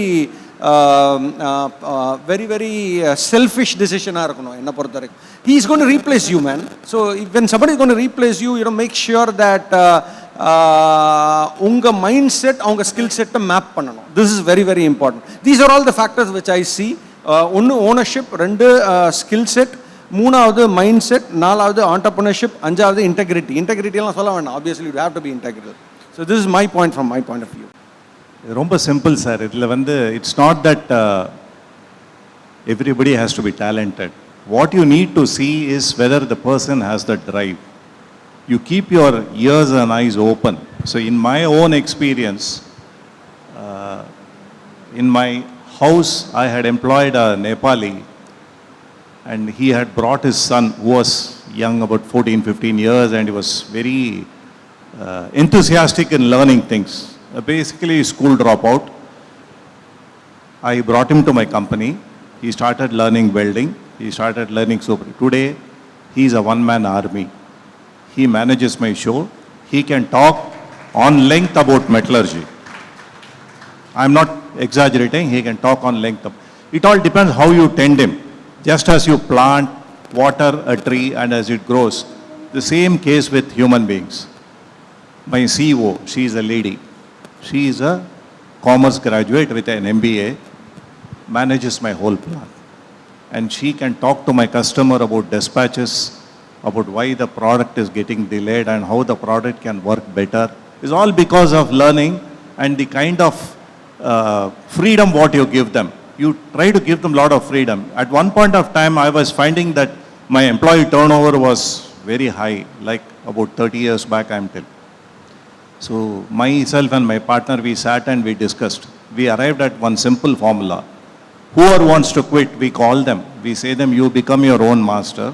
very very selfish decision-ஆ இருக்கணும் என்னை பொறுத்த வரைக்கும். He is going to replace you, man. So when somebody is going to replace you, make sure that உங்க mind set அவங்க skill செட்டை மேப் பண்ணணும். This is very very important. These are all the factors which I see. ஒன்று ownership, 2 skill set, 3வது mind set, 4வது entrepreneurship, 5வது integrity. இன்டெகிரிட்டியெல்லாம் சொல்ல வேண்டாம், obviously you have to be integral. So this is my point from my point of view. ரொம்ப simple sir. இதில் வந்து it's not that everybody has to be talented. What you need to see is whether the person has the drive. You keep your ears and eyes open. So in my own experience, in my house I had employed a Nepali, and he had brought his son who was young, about 14-15 years, and he was very enthusiastic in learning things. Basically school dropout. I brought him to my company. He started learning welding. He started learning super. Today, he is a one-man army. He manages my show. He can talk on length about metallurgy. I'm not exaggerating. He can talk on length. It all depends how you tend him. Just as you plant, water a tree, and as it grows. The same case with human beings. My CEO, she is a lady. She is a commerce graduate with an MBA, manages my whole plant. And she can talk to my customer about dispatches, about why the product is getting delayed and how the product can work better. It's all because of learning and the kind of freedom what you give them. You try to give them a lot of freedom. At one point of time, I was finding that my employee turnover was very high, like about 30 years back, I'm telling. So myself and my partner, we sat and we discussed. We arrived at one simple formula. Whoever wants to quit, we call them. We say them, you become your own master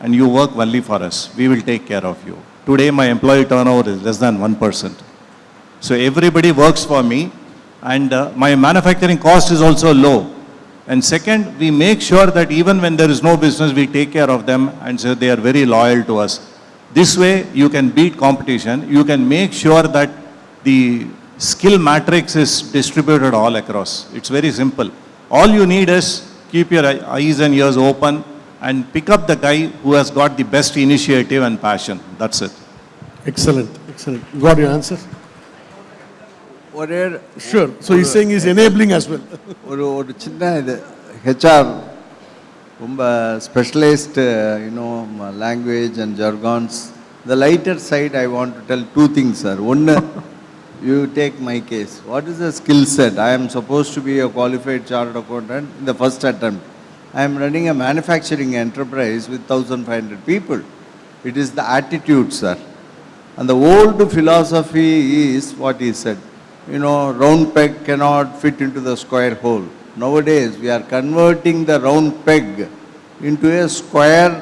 and you work only for us. We will take care of you. Today my employee turnover is less than 1%. So everybody works for me, and my manufacturing cost is also low. And second, we make sure that even when there is no business, we take care of them, and so they are very loyal to us. This way, you can beat competition. You can make sure that the skill matrix is distributed all across. It's very simple. All you need is keep your eyes and ears open and pick up the guy who has got the best initiative and passion. That's it. Excellent, excellent. You got your answer? ஒரே Sure. So he's saying he's enabling as well. ஒரு சின்ன இது HR ரொம்ப specialized, language and jargons. The lighter side, I want to tell two things, sir. One, you take my case. What is the skill set? I am supposed to be a qualified chartered accountant in the first attempt. I am running a manufacturing enterprise with 1,500 people. It is the attitude, sir. And the old philosophy is what he said. Round peg cannot fit into the square hole. Nowadays, we are converting the round peg into a square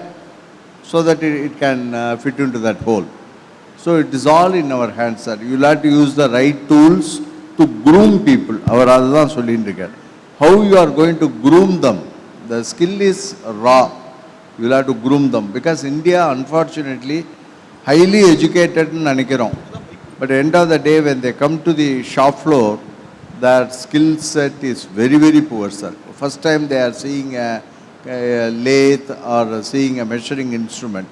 so that it can fit into that hole. So it is all in our hands, sir. You will have to use the right tools to groom people. How you are going to groom them? The skill is raw. You will have to groom them. Because India, unfortunately, highly educated in Nanikiram. But at the end of the day, when they come to the shop floor, that skill set is very, very poor, sir. First time they are seeing a lathe or seeing a measuring instrument.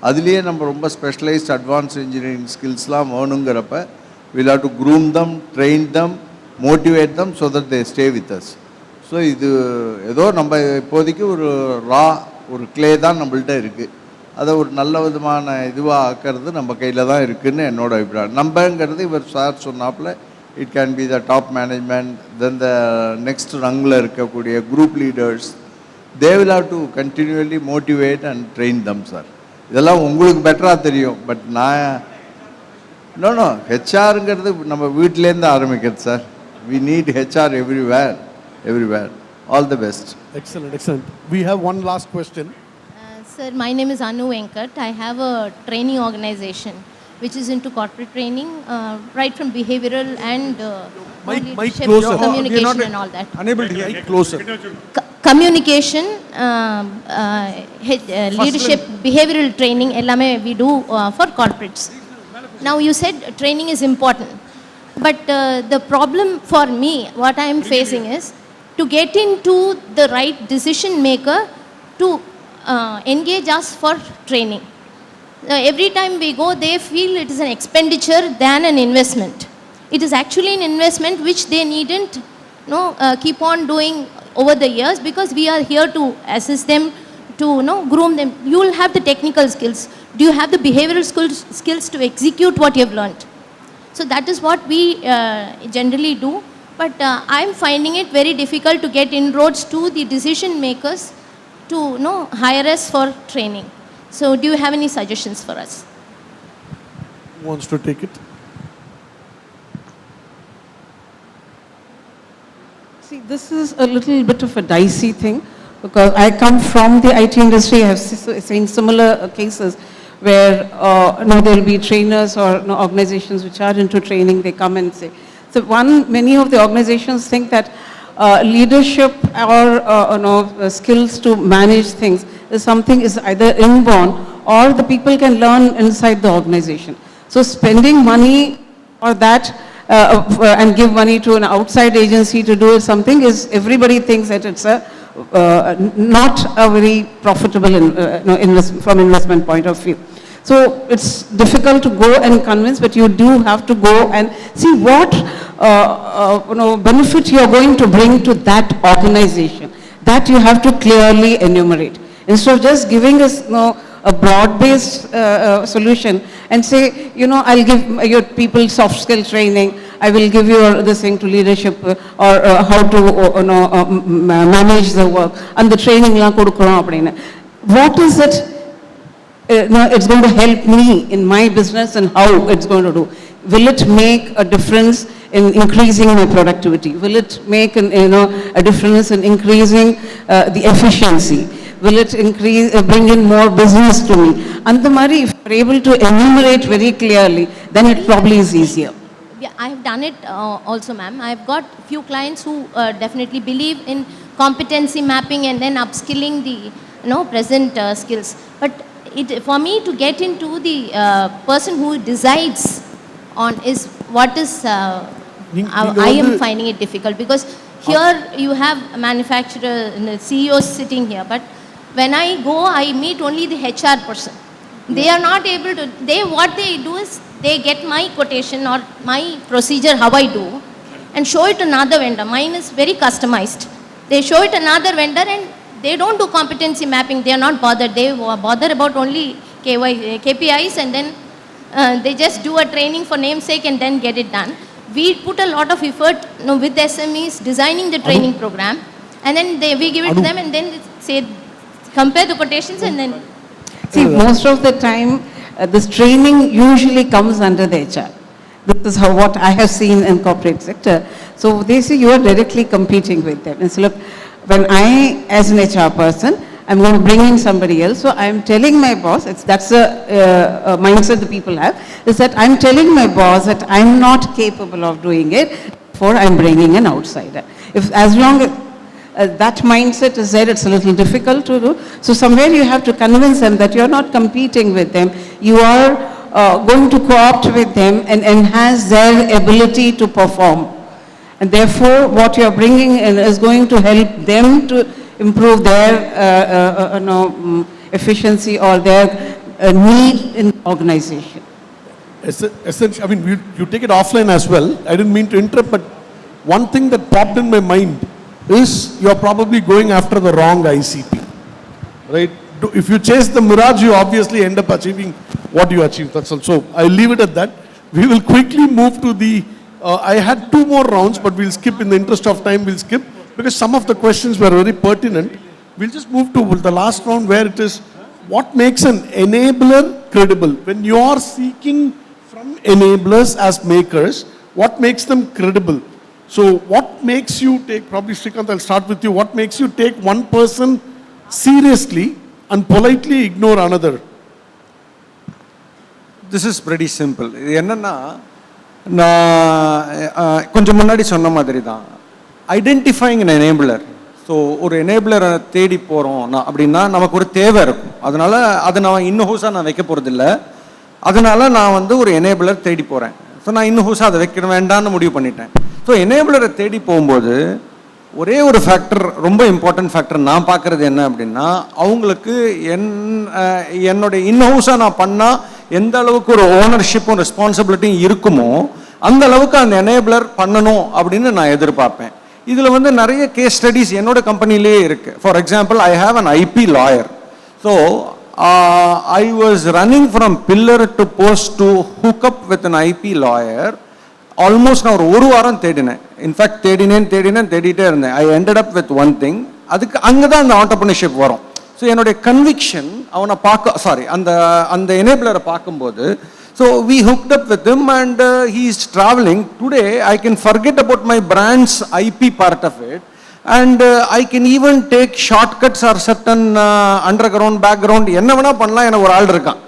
அதிலேயே நம்ம ரொம்ப specialized advance engineering ஸ்கில்ஸ்லாம் வேணுங்கிறப்ப we'll have to groom them, train them, motivate them so that they stay with us. So இது ஏதோ நம்ம இப்போதைக்கு ஒரு ஒரு கிளே தான் நம்மள்ட்ட இருக்குது. அதை ஒரு நல்ல விதமான இதுவாக ஆக்கிறது நம்ம கையில் தான் இருக்குதுன்னு என்னோட அபிப்பிராயம். நம்பங்கிறது இவர் சார் சொன்னாப்புல it can be the top management, then the next rungல இருக்கக்கூடிய group leaders. They will have to continually motivate and train them, sir. இதெல்லாம் உங்களுக்கு பெட்டராக தெரியும். பட் நான் ஹெச்ஆருங்கிறது நம்ம வீட்டிலேருந்து ஆரம்பிக்கிறது sir. We need HR everywhere. All the best. Excellent. We have one last question. Sir, my name is Anu Venkat. I have a training organization which is into corporate training, right from behavioral and leadership, communication and all that. Unable to hear. Closer. Communication, leadership, behavioral training, ellame we do for corporates. Now you said training is important, but the problem for me, what I am facing is to get into the right decision maker to engage us for training. Every time we go, they feel it is an expenditure than an investment. It is actually an investment which they needn't keep on doing over the years, because we are here to assist them, to groom them. You will have the technical skills. Do you have the behavioral skills to execute what you have learned? So that is what we generally do. But I am finding it very difficult to get inroads to the decision makers to hire us for training. So do you have any suggestions for us? Who wants to take it? See, this is a little bit of a dicey thing, because I come from the IT industry. I have seen similar cases where there will be trainers or organizations which are into training. They come and say. So many of the organizations think that leadership or skills to manage things is something is either inborn or the people can learn inside the organization. So spending money or that and give money to an outside agency to do something is, everybody thinks that it's not a very profitable from investment point of view. So it's difficult to go and convince, but you do have to go and see what benefit you are going to bring to that organization. That you have to clearly enumerate. Instead of just giving us a broad-based solution and say, I'll give your people soft skill training, I will give you this thing to leadership or how to manage the work, and the training la kodukrom appadina. What is it? It's going to help me in my business, and how it's going to do. Will it make a difference in increasing my productivity? Will it make a difference in increasing the efficiency? Will it bring in more business to me? And the Mari, if you're able to enumerate very clearly, then it probably is easier. Yeah, I have done it also, ma'am. I have got few clients who definitely believe in competency mapping and then upskilling the present skills. But for me to get into the person who decides on is what is I am finding it difficult, because here you have a manufacturer and the CEOs sitting here, but when I go, I meet only the HR person. They are not able to, what they do is they get my quotation or my procedure, how I do, and show it to another vendor. Mine is very customized. They show it to another vendor and they don't do competency mapping. They are not bothered. They bother about only KPIs, and then they just do a training for namesake and then get it done. We put a lot of effort, with SMEs designing the training program, and then we give it to them, and then say, compare the quotations, and then. See, most of the time, this training usually comes under the HR. This is what I have seen in corporate sector. So they say you are directly competing with them. And so look, when I, as an HR person, I'm going to bring in somebody else. So I'm telling my boss, that's a mindset the people have, is that I'm telling my boss that I'm not capable of doing it, therefore I'm bringing an outsider. If as long as that mindset is there, it's a little difficult to do. So somewhere you have to convince them that you're not competing with them. You are going to co-opt with them and enhance their ability to perform. And therefore, what you're bringing in is going to help them to improve their efficiency or their need in the organization. Essentially, I mean, you take it offline as well. I didn't mean to interrupt, but one thing that popped in my mind is you're probably going after the wrong ICP, right? If you chase the mirage, you obviously end up achieving what you achieve. That's all. So I'll leave it at that. We will quickly move to the, I had 2 more rounds, but we'll skip in the interest of time, we'll skip. Because some of the questions were very pertinent. We'll just move to the last round where it is, what makes an enabler credible? When you are seeking from enablers as makers, what makes them credible? So what makes you take, probably Srikanth, I'll start with you. What makes you take one person seriously and politely ignore another? This is pretty simple. என்னன்னா நான் கொஞ்சம் முன்னாடி சொன்ன மாதிரி தான் identifying an enabler. So ஒரு எனேபிளரை தேடி போகிறோம் அப்படின்னா நமக்கு ஒரு தேவை இருக்கும். அதனால அதை நான் இன்னும் நான் வைக்க போகிறதில்ல. அதனால நான் ஒரு எனேபிளர் தேடி போகிறேன். ஸோ நான் இன்னும் அதை வைக்க வேண்டாம்னு முடிவு பண்ணிட்டேன். ஸோ எனேபிளரை தேடி போகும்போது ஒரே ஒரு ஃபேக்டர், ரொம்ப இம்பார்ட்டன்ட் ஃபேக்டர் நான் பார்க்குறது என்ன அப்படின்னா, அவங்களுக்கு என்னுடைய இன்னஹவுஸாக நான் பண்ணால் எந்த அளவுக்கு ஒரு ஓனர்ஷிப்பும் ரெஸ்பான்சிபிலிட்டியும் இருக்குமோ அந்த அளவுக்கு அந்த எனேபிளர் பண்ணணும் அப்படின்னு நான் எதிர்பார்ப்பேன். இதில் நிறைய கேஸ் ஸ்டடீஸ் என்னோட கம்பெனிலே இருக்குது. For example, I have an IP lawyer. So I was running from pillar to post to hook up with an IP lawyer. Almost நான் ஒரு வாரம் தேடினேன். இன்ஃபேக்ட் தேடிட்டே இருந்தேன். I ended up with one thing. அதுக்கு அங்கே தான் அந்த ஆண்டர்பிரினர்ஷிப் வரும். ஸோ என்னுடைய கன்விக்ஷன் அவனை அந்த எனேபிளரை பார்க்கும்போது, so we hooked up with him and he is travelling. Today I can forget about my brands IP part of it and I can even take shortcuts or certain under ground background என்ன வேணால் பண்ணலாம். எனக்கு ஒரு ஆள் இருக்கான்.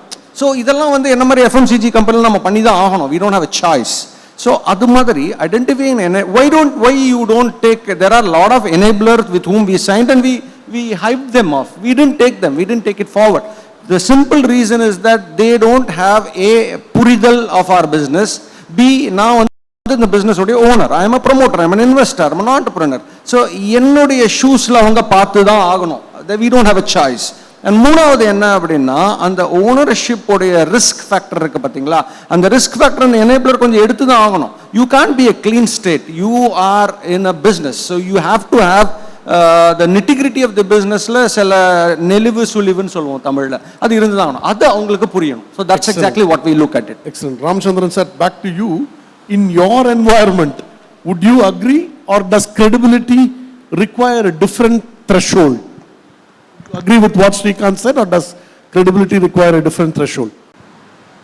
So இதெல்லாம் என்ன மாதிரி எஃப்எம்சிஜி கம்பெனியில் நம்ம பண்ணி தான் ஆகணும். We don't have a choice. So adu madri identifying why you don't take, there are a lot of enablers with whom we signed and we hyped them off. We didn't take it forward. The simple reason is that they don't have a puridal of our business. B, now in the business owner, I am a promoter, I am an investor, I am an entrepreneur. So என்னுடைய ஷூஸ்ல அவங்க பார்த்து தான் ஆகணும். We don't have a choice. And மூணாவது என்ன அப்படின்னா, அந்த ஓனர்ஷிப்போடைய risk factor இருக்குது பார்த்தீங்களா, அந்த ரிஸ்க் ஃபேக்டர் எனேபிளர் கொஞ்சம் எடுத்து தான் ஆகணும். You can be a clean state. You are in a business. So you have to have the nitty gritty of the பிஸ்னஸில் சில நெளிவு சுழிவுன்னு சொல்லுவோம் தமிழில், அது இருந்து தான் ஆகணும். அது அவங்களுக்கு புரியணும். So that's exactly what we look at it. Excellent. Ramachandran sir, back to you. In your environment, would you agree or does credibility require a different threshold? Agree with what Srikanth said, or does credibility require a different threshold?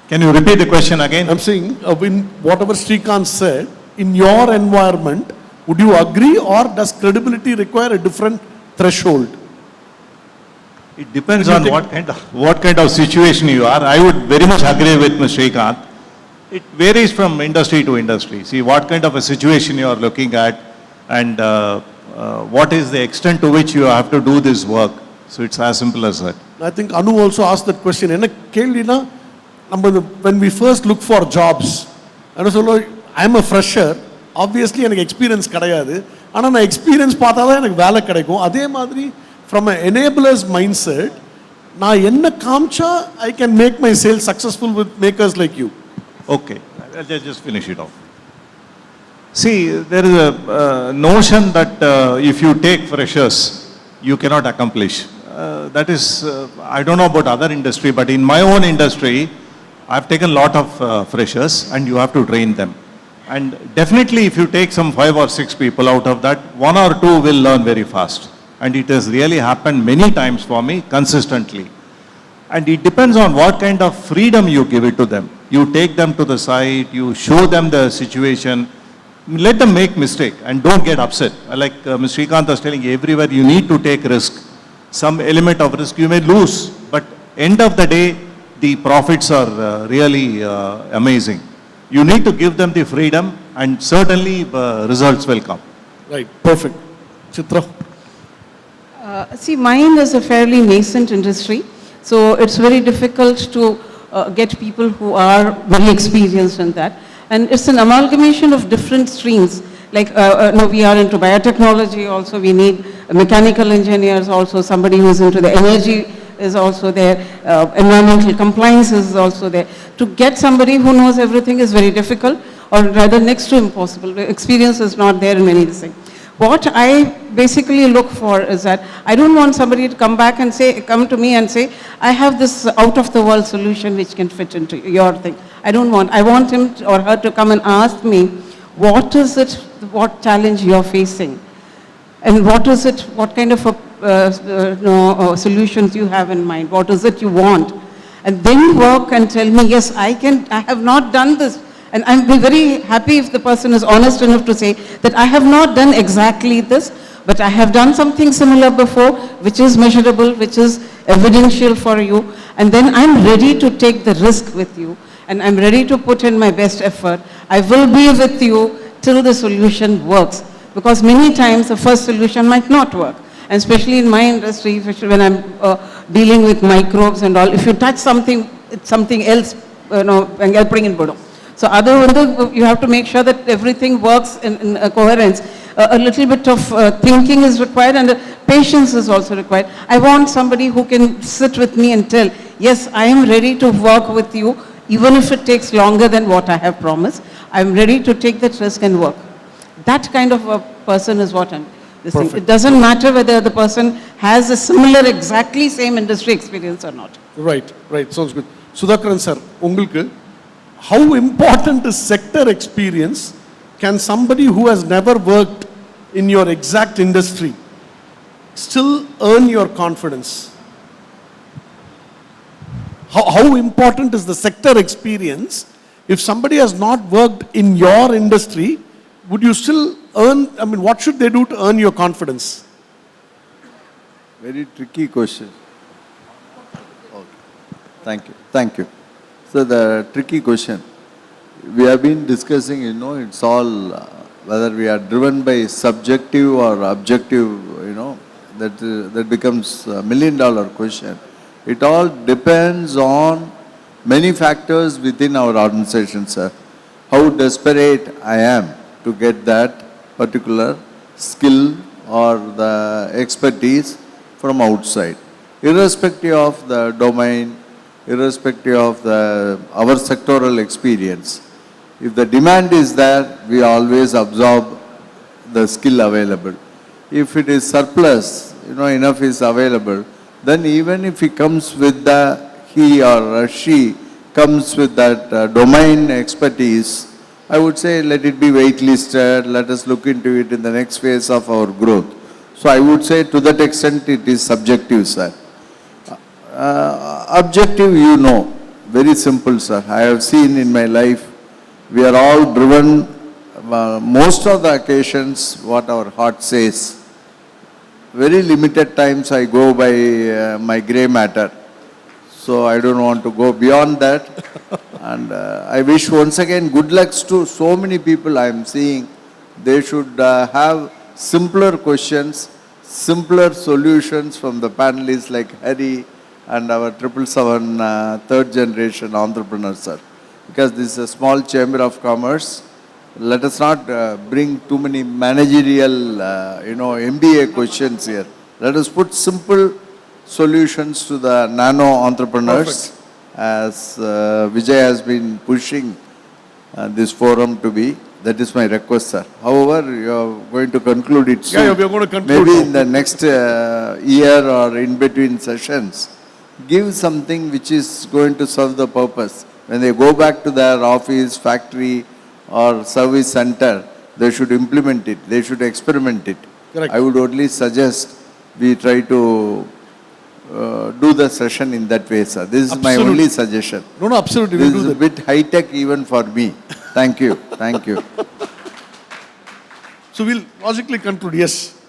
Can you repeat the question again? I'm saying, in whatever Srikanth said, in your environment, would you agree or does credibility require a different threshold? It depends on what kind of situation you are. I would very much agree with Mr. Srikanth. It varies from industry to industry. See what kind of a situation you are looking at and what is the extent to which you have to do this work. So it's as simple as that. I think Anu also asked that question. When we first look for jobs, I am a fresher. Obviously, I have experience. But I experience from an enabler's mindset, I can make my sales successful with makers like you. Okay, I'll just finish it off. See, there is a notion that if you take freshers, you cannot accomplish. That is, I don't know about other industry, but in my own industry, I've taken a lot of freshers and you have to train them. And definitely if you take some 5 or 6 people out of that, 1 or 2 will learn very fast. And it has really happened many times for me consistently. And it depends on what kind of freedom you give it to them. You take them to the site, you show them the situation, let them make mistake and don't get upset. Like Mr. Srikanth was telling you, everywhere you need to take risk. Some element of risk you may lose, but end of the day, the profits are really amazing. You need to give them the freedom and certainly results will come. Right, perfect. Chitra? See, mine is a fairly nascent industry, so it's very difficult to get people who are very experienced in that. And it's an amalgamation of different streams. Like, no, we are into biotechnology also, we need mechanical engineers also, somebody who's into the energy is also there, environmental compliance is also there. To get somebody who knows everything is very difficult, or rather next to impossible. The experience is not there in many things. What I basically look for is that I don't want somebody to come to me and say, I have this out of the world solution which can fit into your thing. I want him or her to come and ask me, what is it, what challenge you're facing? And what is it, what kind of solutions you have in mind? What is it you want? And then work and tell me, yes, I have not done this. And I'll be very happy if the person is honest enough to say that I have not done exactly this, but I have done something similar before, which is measurable, which is evidential for you. And then I'm ready to take the risk with you. And I'm ready to put in my best effort. I will be with you till the solution works. Because many times the first solution might not work. And especially in my industry, especially when I'm dealing with microbes and all, if you touch something, it's something else, so you have to make sure that everything works in coherence. A little bit of thinking is required and patience is also required. I want somebody who can sit with me and tell, yes, I am ready to work with you, even if it takes longer than what I have promised. I'm ready to take that risk and work. That kind of a person is what I'm saying. It doesn't matter whether the person has a similar, exactly same industry experience or not. Right, sounds good. Sudhakaran sir, ungalku, how important is sector experience? Can somebody who has never worked in your exact industry still earn your confidence? How important is the sector experience? If somebody has not worked in your industry, would you still earn, what should they do to earn your confidence? Very tricky question. Okay. Thank you. So the tricky question, we have been discussing, it's all whether we are driven by subjective or objective, that becomes $1 million question. It all depends on many factors within our organization, sir. How desperate I am to get that particular skill or the expertise from outside, irrespective of the domain, irrespective of our sectoral experience. If the demand is there, we always absorb the skill available. If it is surplus, enough is available, then even if he comes with he or she comes with that domain expertise, I would say let it be waitlisted, let us look into it in the next phase of our growth. So I would say to that extent it is subjective, sir. Objective, very simple, sir. I have seen in my life, we are all driven, most of the occasions, what our heart says. Very limited times I go by my grey matter. So I don't want to go beyond that. And I wish once again good luck to so many people I am seeing. They should have simpler questions, simpler solutions from the panelists like Harry and our 777 third generation entrepreneurs, sir. Because this is a small chamber of commerce. Let us not bring too many managerial, MBA questions here. Let us put simple solutions to the nano entrepreneurs. Perfect. As Vijay has been pushing this forum to be. That is my request, sir. However, you are going to conclude it soon. Yeah, we are going to conclude. Maybe in the next year or in between sessions, give something which is going to serve the purpose. When they go back to their office, factory or service center, they should implement it. They should experiment it. Correct. I would only suggest we try to do the session in that way, sir. This is my only suggestion. No, absolutely. This We'll is do a that. bit high-tech even for me. Thank you. Thank you. So we'll logically conclude, yes.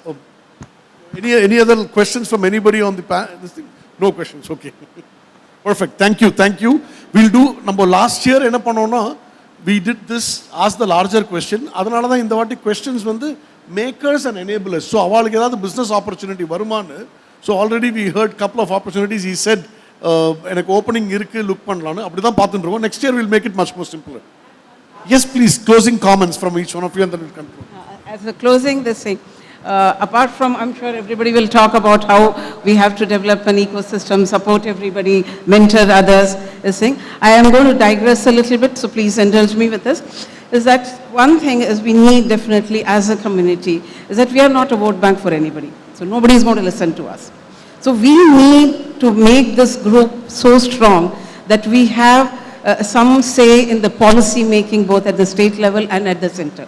Any other questions from anybody on the this thing? No questions, okay. Perfect, thank you, thank you. We'll do, number last year, we did this, ask the larger question. Adanala da indha vaati questions vandu makers and enablers. So avalukku edavadhu business opportunity varumanu. So already we heard couple of opportunities. He said, எனக்கு opening இருக்கு, look பண்ணலாம்னு. அப்படி தான் பார்த்துட்டு இருக்கோம். Next year we'll make it much more simpler. Yes, please, closing comments from each one of you and then we'll conclude. As a closing, this thing, apart from, I'm sure everybody will talk about how we have to develop an ecosystem, support everybody, mentor others, this thing. I am going to digress a little bit, so please indulge me with this. Is that one thing is we need definitely as a community, is that we are not a vote bank for anybody. So nobody is going to listen to us. So we need to make this group so strong that we have some say in the policy making both at the state level and at the center.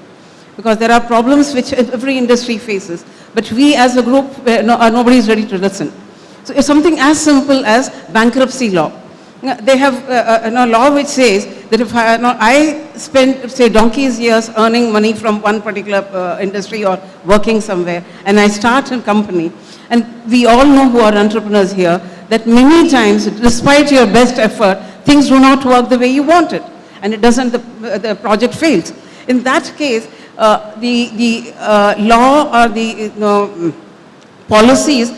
Because there are problems which every industry faces, but we as a group, nobody is ready to listen. So it's something as simple as bankruptcy law. They have a law which says that if I spend, say, donkey's years earning money from one particular industry or working somewhere, and I start a company, and we all know who are entrepreneurs here, that many times, despite your best effort, things do not work the way you want it, and it doesn't, the project fails. In that case, the law or the policies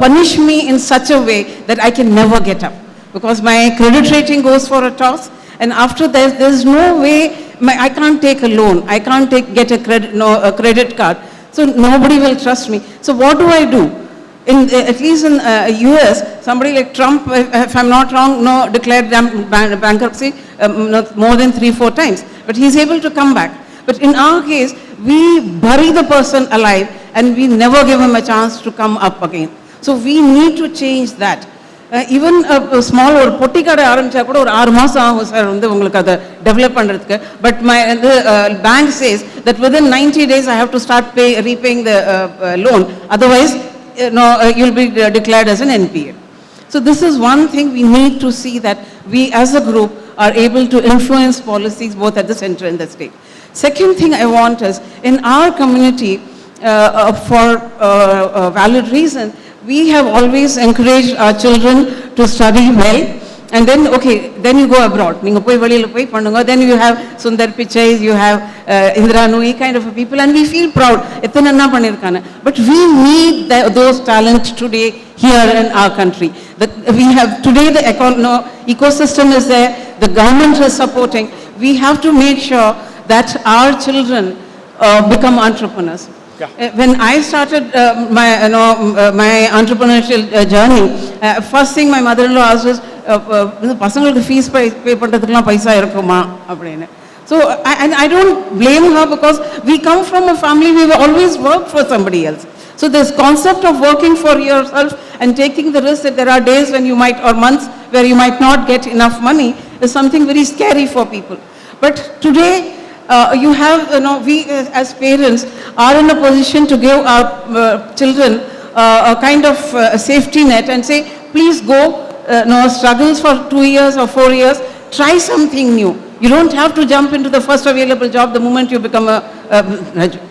punish me in such a way that I can never get up. Because my credit rating goes for a toss, and after that, there's no way, I can't take a loan, I can't get a credit card, so nobody will trust me. So what do I do? At least in US, somebody like Trump, if I'm not wrong, declared bankruptcy more than 3-4 times, but he's able to come back. But in our case, we bury the person alive and we never give him a chance to come up again. So we need to change that. Even a small or பொட்டி கடை ஆரம்பிச்சா கூட ஒரு 6 மாசம் ஆகும் sir உங்களுக்கு அதை develop பண்றதுக்கு. But my bank says that within 90 days I have to start repaying the loan. Otherwise, you'll be declared as an NPA. So this is one thing we need to see, that we as a group are able to influence policies both at the center and the state. Second thing I want is, in our community, for valid reason, we have always encouraged our children to study well, and then, okay, then you go abroad. Then you have Sundar Pichai, you have Indra Nui kind of people, and we feel proud. But we need those talents today here in our country. We have today the ecosystem is there, the government is supporting. We have to make sure that our children become entrepreneurs. When I started my entrepreneurial journey, first thing my mother-in-law asked was, "Pasangalukku fees pay pandradhukku paisa irukuma?" அப்படினு. So I don't blame her, because we come from a family we've always worked for somebody else. So this concept of working for yourself and taking the risk that there are days when you might, or months where you might not get enough money, is something very scary for people. But today, you have, we as parents are in a position to give our children a kind of safety net and say, please go, struggles for 2 years or 4 years, try something new. You don't have to jump into the first available job the moment you become a graduate.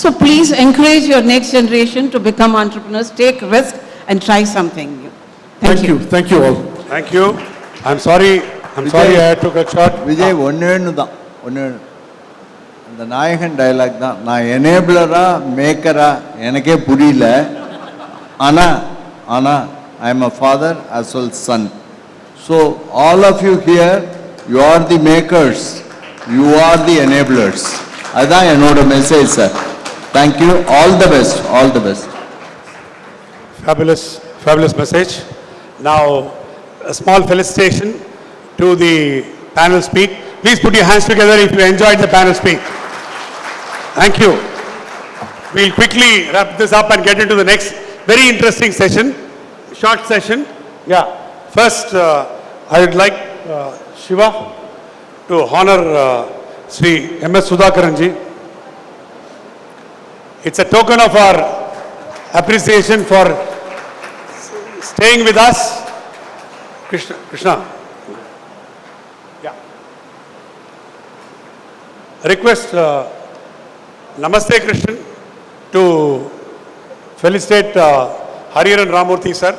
So please encourage your next generation to become entrepreneurs, take risk and try something new. Thank you. Thank you all. Thank you. I'm sorry I took a shot. Vijay, ஒன்னு தான் அந்த நாயகன் dialogue தான். நான் எனேபிளரா மேக்கரா எனக்கே புரியல. ஆனா I am a father as well as son. So all of you here, you are the makers, you are the enablers. அதான் என்னோட message sir. Thank you. All the best. All the best. Fabulous message. Now, a small felicitation to the panel speak. Please put your hands together if you enjoyed the panel speak. Thank you. We'll quickly wrap this up and get into the next very interesting session, short session. Yeah. First, I would like Shiva to honor Sri M.S. Sudhakaranji. It's a token of our appreciation for staying with us. Krishna. Yeah. Request Namaste Krishnan to felicitate Hariharan Ramurthy sir.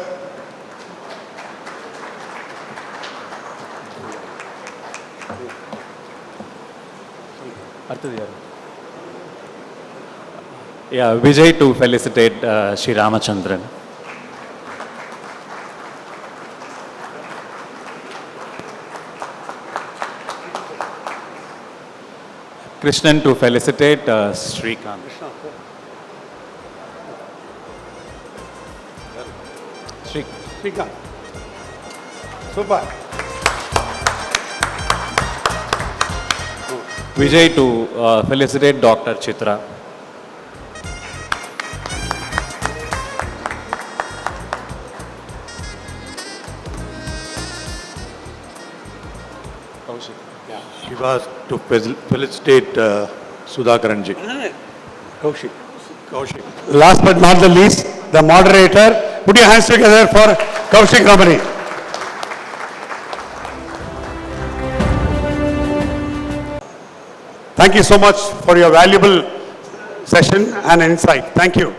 Yeah, Vijay to felicitate Sri Ramachandran. Krishnan to felicitate Srikant. Srikant. Super. Vijay to felicitate Dr. Chitra. Shiva to felicitate Sudhakaranji. Kaushik. Last but not the least, the moderator. Put your hands together for Kaushik Ramani. Thank you so much for your valuable session and insight. Thank you.